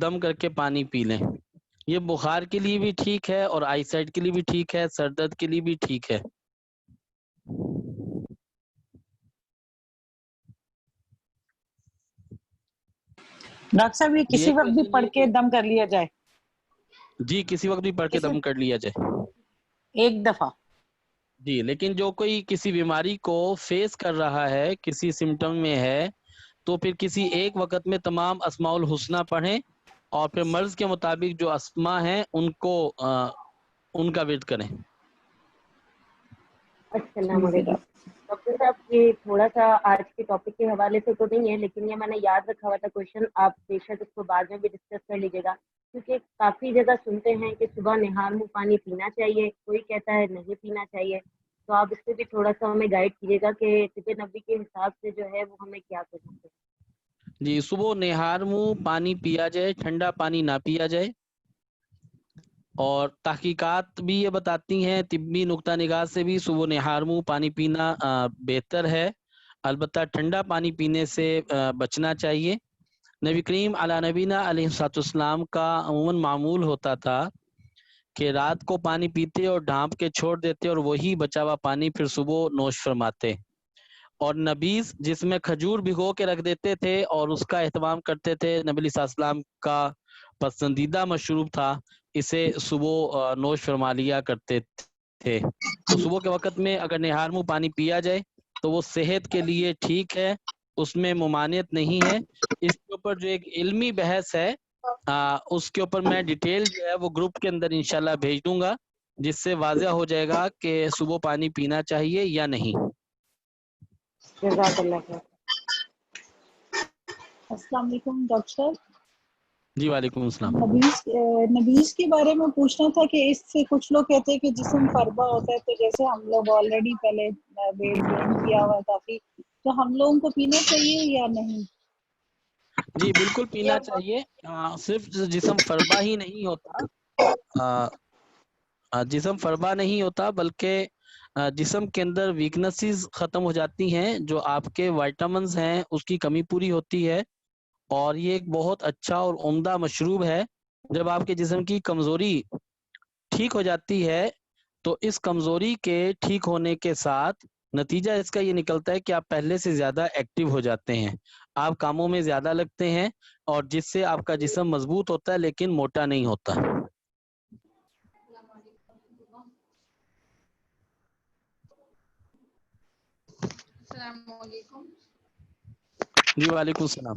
دم کر کے پانی پی لیں. یہ بخار کے لیے بھی ٹھیک ہے اور آئی سائٹ کے لیے بھی ٹھیک ہے, سر درد کے لیے بھی ٹھیک ہے. ڈاکٹر صاحب یہ کسی وقت بھی پڑھ کے دم کر لیا جائے؟ جی کسی وقت بھی پڑھ کے دم کر لیا جائے ایک دفعہ. جی, لیکن جو کوئی کسی بیماری کو فیس کر رہا ہے, کسی سمٹم میں ہے, تو پھر کسی ایک وقت میں تمام اسماء الحسنہ پڑھیں اور پھر مرض کے مطابق جو اسماء ہیں ان کو ان کا ورد کریں. السلام علیکم ڈاکٹر صاحب, یہ تھوڑا سا آج کے ٹاپک کے حوالے سے تو نہیں ہے, لیکن یہ میں نے یاد رکھا ہوا تھا کوشچن, آپ بے شک اس کو بعد میں بھی ڈسکس کر لیجیے گا, کیونکہ کافی جگہ سنتے ہیں کہ صبح نہار منہ پانی پینا چاہیے, کوئی کہتا ہے نہیں پینا چاہیے, تو آپ اس سے بھی تھوڑا سا ہمیں گائیڈ کیجیے گا کہ طب نبوی کے حساب سے جو ہے وہ ہمیں کیا کرنا چاہیے. جی, صبح نہار منہ پانی پیا جائے, ٹھنڈا پانی نہ پیا جائے. اور تحقیقات بھی یہ بتاتی ہیں, طبی نقطہ نگاہ سے بھی صبح نہار منہ پانی پینا بہتر ہے, البتہ ٹھنڈا پانی پینے سے بچنا چاہیے. نبی کریم علی نبینا علیہ الصلوۃ والسلام کا عموماً معمول ہوتا تھا کہ رات کو پانی پیتے اور ڈھانپ کے چھوڑ دیتے اور وہی بچا ہوا پانی پھر صبح نوش فرماتے. اور نبیذ جس میں کھجور بھگو کے رکھ دیتے تھے اور اس کا اہتمام کرتے تھے, نبی علیہ السلام کا پسندیدہ مشروب تھا, اسے صبح نوش فرما لیا کرتے تھے. تو صبح کے وقت میں اگر نہار منہ پانی پیا جائے تو وہ صحت کے لیے ٹھیک ہے, اس میں ممانعت نہیں ہے. اس کے اوپر جو ایک علمی بحث ہے اس کے اوپر میں ڈیٹیل جو ہے وہ گروپ کے اندر انشاءاللہ بھیج دوں گا, جس سے واضح ہو جائے گا کہ صبح پانی پینا چاہیے یا نہیں. جزاک اللہ خیر. السلام علیکم ڈاکٹر صاحب. جی وعلیکم السلام. نبیز کے بارے میں پوچھنا تھا کہ اس سے کچھ لوگ کہتے ہیں کہ جسم فربا ہوتا ہے, تو جیسے ہم لوگ آلریڈی پہلے ویٹ گین کیا ہوا ہے کافی, تو ہم لوگوں کو پینا چاہیے یا نہیں؟ جی بالکل پینا چاہیے. صرف جسم فربا ہی نہیں ہوتا, جسم فربا نہیں ہوتا بلکہ جسم کے اندر ویکنسز ختم ہو جاتی ہیں, جو آپ کے وائٹامنز ہیں اس کی کمی پوری ہوتی ہے. اور یہ ایک بہت اچھا اور عمدہ مشروب ہے. جب آپ کے جسم کی کمزوری ٹھیک ہو جاتی ہے تو اس کمزوری کے ٹھیک ہونے کے ساتھ نتیجہ اس کا یہ نکلتا ہے کہ آپ پہلے سے زیادہ ایکٹیو ہو جاتے ہیں, آپ کاموں میں زیادہ لگتے ہیں, اور جس سے آپ کا جسم مضبوط ہوتا ہے لیکن موٹا نہیں ہوتا. السلام علیکم. جی وعلیکم السلام.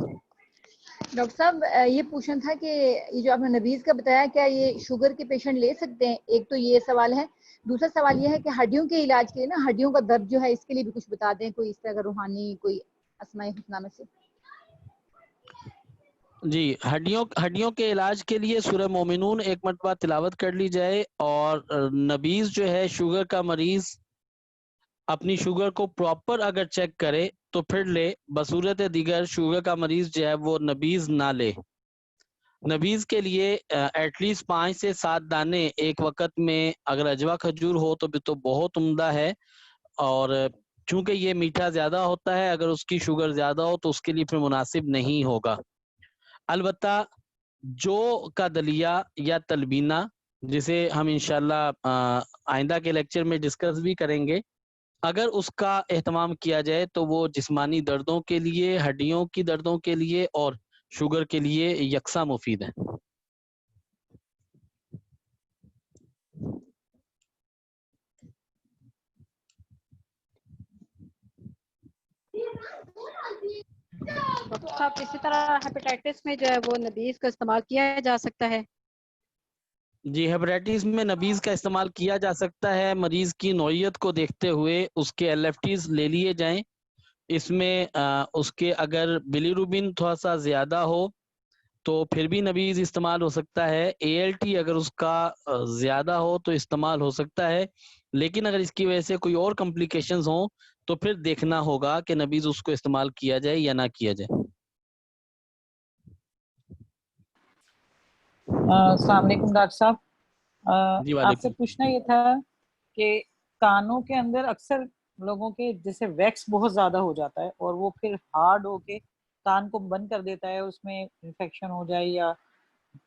ڈاکٹر صاحب یہ پوچھنا تھا کہ یہ جو آپ نے نبیز کا بتایا, کیا یہ شوگر کے پیشنٹ لے سکتے ہیں؟ ایک تو یہ سوال ہے. دوسرا سوال یہ ہے کہ ہڈیوں کے علاج کے لیے نا, ہڈیوں کا درد جو ہے اس کے لیے بھی کچھ بتا دیں, کوئی اس طرح کا روحانی کوئی اسماء الحسنہ میں سے. جی, ہڈیوں کے علاج کے لیے سورہ مومنون ایک مرتبہ تلاوت کر لی جائے, اور نبیز جو ہے شوگر کا مریض اپنی شوگر کو پراپر اگر چیک کرے تو پھر لے, بصورت دیگر شوگر کا مریض جو ہے وہ نبیز نہ لے. نبیز کے لیے ایٹ لیسٹ 5 سے 7 دانے ایک وقت میں اگر اجوا کھجور ہو تو بھی تو بہت عمدہ ہے, اور چونکہ یہ میٹھا زیادہ ہوتا ہے, اگر اس کی شوگر زیادہ ہو تو اس کے لیے پھر مناسب نہیں ہوگا. البتہ جو کا دلیہ یا تلبینہ, جسے ہم انشاءاللہ آئندہ کے لیکچر میں ڈسکس بھی کریں گے, اگر اس کا اہتمام کیا جائے تو وہ جسمانی دردوں کے لیے, ہڈیوں کی دردوں کے لیے اور شوگر کے لیے یکساں مفید ہے. ڈاکٹر صاحب اسی طرح ہیپیٹائٹس میں جو ہے وہ نبیز کا استعمال کیا جا سکتا ہے؟ جی, ہیپیٹائٹس میں نبیز کا استعمال کیا جا سکتا ہے. مریض کی نوعیت کو دیکھتے ہوئے اس کے LFTs لے لیے جائیں. اس میں اس کے اگر بلیروبن تھوڑا سا زیادہ ہو تو پھر بھی نبیز استعمال ہو سکتا ہے. ALT اگر اس کا زیادہ ہو تو استعمال ہو سکتا ہے, لیکن اگر اس کی وجہ سے کوئی اور کمپلیکیشنز ہوں تو پھر دیکھنا ہوگا کہ نبیز اس کو استعمال کیا جائے یا نہ کیا جائے. السلام علیکم ڈاکٹر صاحب. جی آپ وعلیکم. سے پوچھنا یہ تھا کہ کانوں کے اندر اکثر لوگوں کے جیسے ویکس بہت زیادہ ہو جاتا ہے اور وہ پھر ہارڈ ہو کے کان کو بند کر دیتا ہے, اس میں انفیکشن ہو جائے یا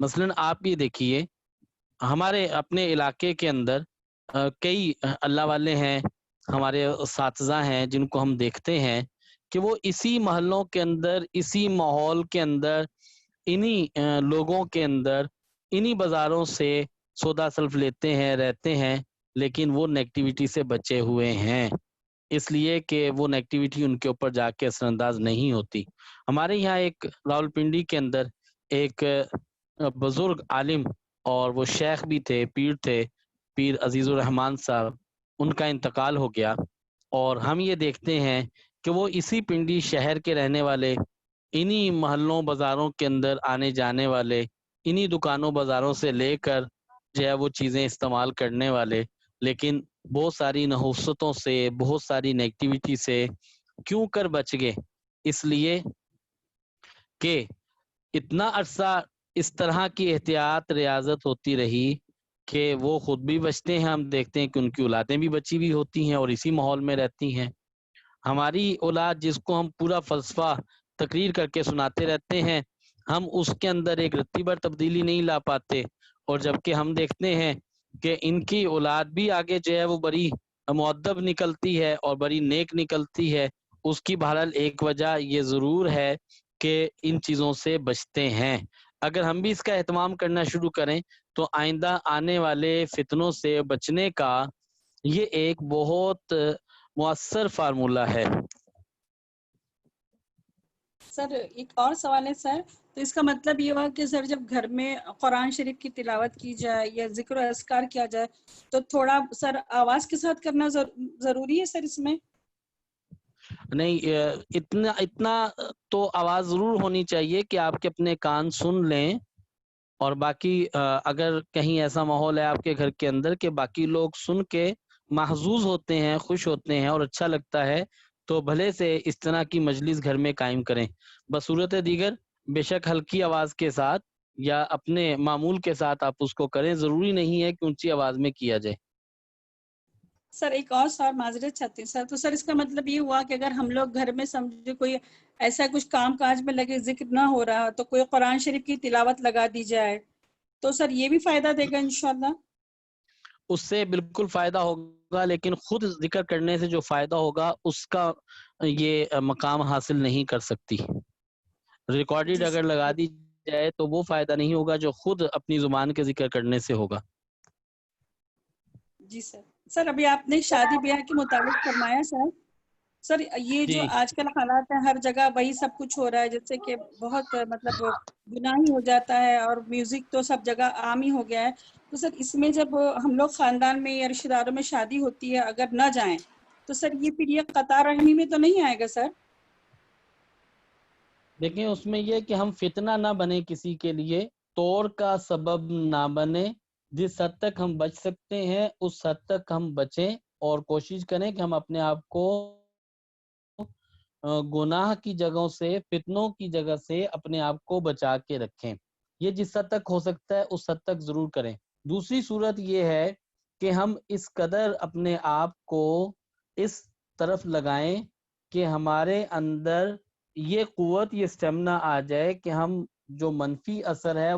مثلاً آپ یہ دیکھیے ہمارے اپنے علاقے کے اندر کئی اللہ والے ہیں، ہمارے اساتذہ ہیں جن کو ہم دیکھتے ہیں کہ وہ اسی محلوں کے اندر، اسی ماحول کے اندر، انہی لوگوں کے اندر، انہی بازاروں سے سودا سلف لیتے ہیں، رہتے ہیں، لیکن وہ نیگیٹیوٹی سے بچے ہوئے ہیں، اس لیے کہ وہ نیگیٹیوٹی ان کے اوپر جا کے اثر انداز نہیں ہوتی۔ ہمارے یہاں ایک راولپنڈی کے اندر ایک بزرگ عالم اور وہ شیخ بھی تھے، پیر تھے، پیر عزیز الرحمان صاحب، ان کا انتقال ہو گیا، اور ہم یہ دیکھتے ہیں کہ وہ اسی پنڈی شہر کے رہنے والے، انہی محلوں بازاروں کے اندر آنے جانے والے، انہی دکانوں بازاروں سے لے کر جو ہے وہ چیزیں استعمال کرنے والے، لیکن بہت ساری نحوستوں سے، بہت ساری نیگیٹیوٹی سے کیوں کر بچ گئے؟ اس لیے کہ اتنا عرصہ اس طرح کی احتیاط ریاضت ہوتی رہی کہ وہ خود بھی بچتے ہیں، ہم دیکھتے ہیں کہ ان کی اولادیں بھی بچی ہوئی ہوتی ہیں اور اسی ماحول میں رہتی ہیں۔ ہماری اولاد جس کو ہم پورا فلسفہ تقریر کر کے سناتے رہتے ہیں، ہم اس کے اندر ایک رتی بھر تبدیلی نہیں لا پاتے، اور جبکہ ہم دیکھتے ہیں کہ ان کی اولاد بھی آگے جو ہے وہ بڑی مؤدب نکلتی ہے اور بڑی نیک نکلتی ہے۔ اس کی بہرحال ایک وجہ یہ ضرور ہے کہ ان چیزوں سے بچتے ہیں۔ اگر ہم بھی اس کا اہتمام کرنا شروع کریں تو آئندہ آنے والے فتنوں سے بچنے کا یہ ایک بہت مؤثر فارمولہ ہے۔ سر ایک اور سوال ہے سر، تو اس کا مطلب یہ ہوا کہ سر جب گھر میں قرآن شریف کی تلاوت کی جائے یا ذکر و اذکار کیا جائے تو تھوڑا سر آواز کے ساتھ کرنا ضروری ہے سر اس میں؟ نہیں، اتنا تو آواز ضرور ہونی چاہیے کہ آپ کے اپنے کان سن لیں، اور باقی اگر کہیں ایسا ماحول ہے آپ کے گھر کے اندر کہ باقی لوگ سن کے محظوظ ہوتے ہیں، خوش ہوتے ہیں اور اچھا لگتا ہے، تو بھلے سے اس طرح کی مجلس گھر میں قائم کریں۔ بصورت دیگر بے شک ہلکی آواز کے ساتھ یا اپنے معمول کے ساتھ آپ اس کو کریں، ضروری نہیں ہے کہ اونچی آواز میں کیا جائے۔ سر ایک اور سوال معذرت چاہتے ہیں سر، تو سر اس کا مطلب یہ ہوا کہ اگر ہم لوگ گھر میں سمجھے کوئی ایسا کچھ کام کاج میں لگے، ذکر نہ ہو رہا، تو کوئی قرآن شریف کی تلاوت لگا دی جائے تو سر یہ بھی فائدہ دے گا انشاءاللہ؟ اس سے بالکل فائدہ ہوگا، لیکن خود ذکر کرنے سے جو فائدہ ہوگا اس کا یہ مقام حاصل نہیں کر سکتی۔ ریکارڈڈ اگر لگا دی جائے تو وہ فائدہ نہیں ہوگا جو خود اپنی زبان کے ذکر کرنے سے ہوگا۔ جی سر۔ سر ابھی آپ نے شادی بیاہ کے متعلق فرمایا سر، سر یہ جو جی آج کل حالات ہیں ہر جگہ وہی سب کچھ ہو رہا ہے، جیسے کہ بہت مطلب گناہ ہی ہو جاتا ہے، اور میوزک تو سب جگہ عام ہی ہو گیا ہے، تو سر اس میں جب ہم لوگ خاندان میں یا رشتہ داروں میں شادی ہوتی ہے اگر نہ جائیں تو سر یہ پھر یہ قطع رحمی میں تو نہیں آئے گا سر؟ دیکھیں اس میں یہ کہ ہم فتنہ نہ بنے، کسی کے لیے توڑ کا سبب نہ بنے، جس حد تک ہم بچ سکتے ہیں اس حد تک ہم بچیں، اور کوشش کریں کہ ہم اپنے آپ کو گناہ کی جگہوں سے، فتنوں کی جگہ سے اپنے آپ کو بچا کے رکھیں۔ یہ جس حد تک ہو سکتا ہے اس حد تک ضرور کریں۔ دوسری صورت یہ ہے کہ ہم اس قدر اپنے آپ کو اس طرف لگائیں کہ ہمارے اندر یہ قوت، یہ اسٹیمنا آ جائے کہ ہم جو منفی اثر ہے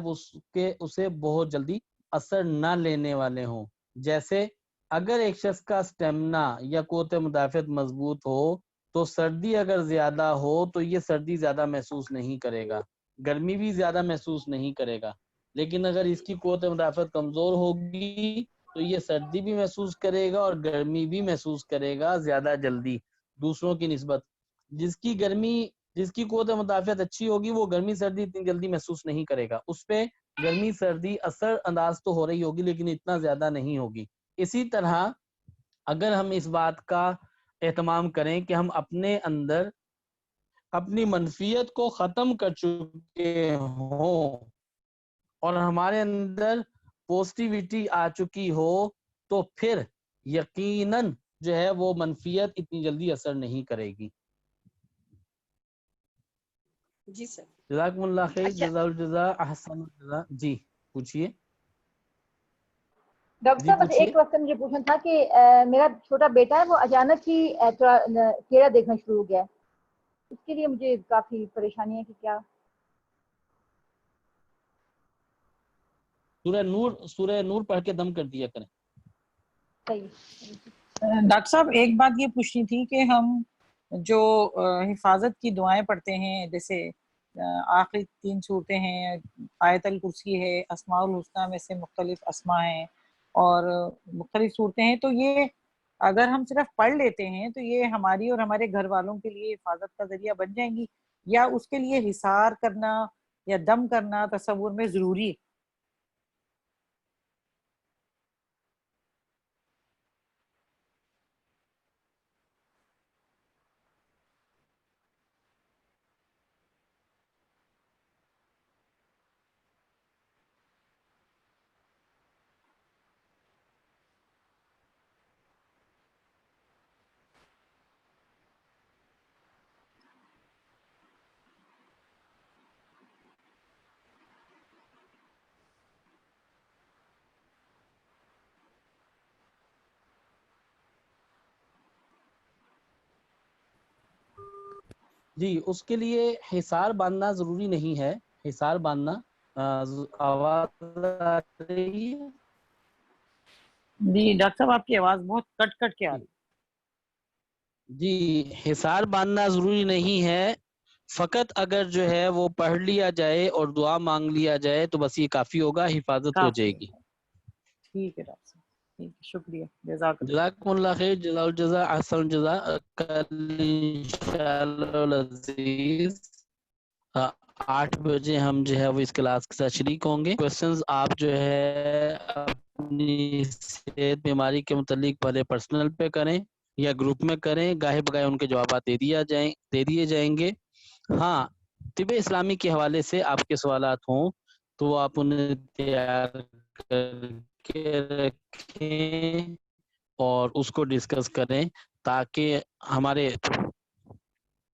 اسے بہت جلدی اثر نہ لینے والے ہوں۔ جیسے اگر ایک شخص کا اسٹیمنا یا قوت مدافعت مضبوط ہو تو سردی اگر زیادہ ہو تو یہ سردی زیادہ محسوس نہیں کرے گا، گرمی بھی زیادہ محسوس نہیں کرے گا، لیکن اگر اس کی قوت مدافعت کمزور ہوگی تو یہ سردی بھی محسوس کرے گا اور گرمی بھی محسوس کرے گا زیادہ جلدی دوسروں کی نسبت۔ جس کی قوت مدافعت اچھی ہوگی وہ گرمی سردی اتنی جلدی محسوس نہیں کرے گا، اس پہ گرمی سردی اثر انداز تو ہو رہی ہوگی لیکن اتنا زیادہ نہیں ہوگی۔ اسی طرح اگر ہم اس بات کا اہتمام کریں کہ ہم اپنے اندر اپنی منفیت کو ختم کر چکے ہوں اور ہمارے اندر پوزیٹیوٹی آ چکی ہو تو پھر یقیناً جو ہے وہ منفیت اتنی جلدی اثر نہیں کرے گی۔ جی سر۔ جزاکم اللہ خیر، جزا الجزا احسن الجزا۔ جی پوچھئے۔ ڈاکٹر جی صاحب بس پوچھئے۔ ایک وقت مجھے پوچھنا تھا کہ میرا چھوٹا بیٹا ہے وہ اچانک ہی تھوڑا کیڑا دیکھنا شروع ہو گیا ہے، اس کے لیے مجھے کافی پریشانی ہے کہ کیا سورہ نور پڑھ کے دم کر دیا کریں. ڈاکٹر صاحب ایک بات یہ پوچھنی تھی کہ ہم جو حفاظت کی دعائیں پڑھتے ہیں، جیسے آخری 3 صورتیں ہیں، آیت الکرسی ہے، اسماء الحسنہ میں سے مختلف اسماء ہیں اور مختلف صورتیں ہیں، تو یہ اگر ہم صرف پڑھ لیتے ہیں تو یہ ہماری اور ہمارے گھر والوں کے لیے حفاظت کا ذریعہ بن جائیں گی، یا اس کے لیے حصار کرنا یا دم کرنا تصور میں ضروری ہے؟ جی اس کے لیے حصار باندھنا ضروری نہیں ہے. حصار باندھنا آواز آ رہی ہے؟ جی ڈاکٹر صاحب آپ کی آواز بہت کٹ کٹ کے آ رہی ہے. جی حصار باندھنا ضروری نہیں ہے، فقط اگر جو ہے وہ پڑھ لیا جائے اور دعا مانگ لیا جائے تو بس یہ کافی ہوگا، حفاظت ہو جائے گی. ٹھیک ہے ڈاکٹر صاحب، ٹھیک ہے، شکریہ، جزاکم اللہ خیر، جزا الجزا، احسن الجزا. کل انشاءاللہ العزیز 8 بجے ہم جو ہے وہ اس کلاس کے ساتھ شریک ہوں گے. کوشچنز آپ جو ہے اپنی صحت بیماری کے متعلق پہلے پرسنل پہ کریں یا گروپ میں کریں، گاہے بگاہے ان کے جوابات دے دیے جائیں گے. ہاں طب اسلامی کے حوالے سے آپ کے سوالات ہوں تو آپ انہیں تیار کر کے رکھیں اور اس کو ڈسکس کریں تاکہ ہمارے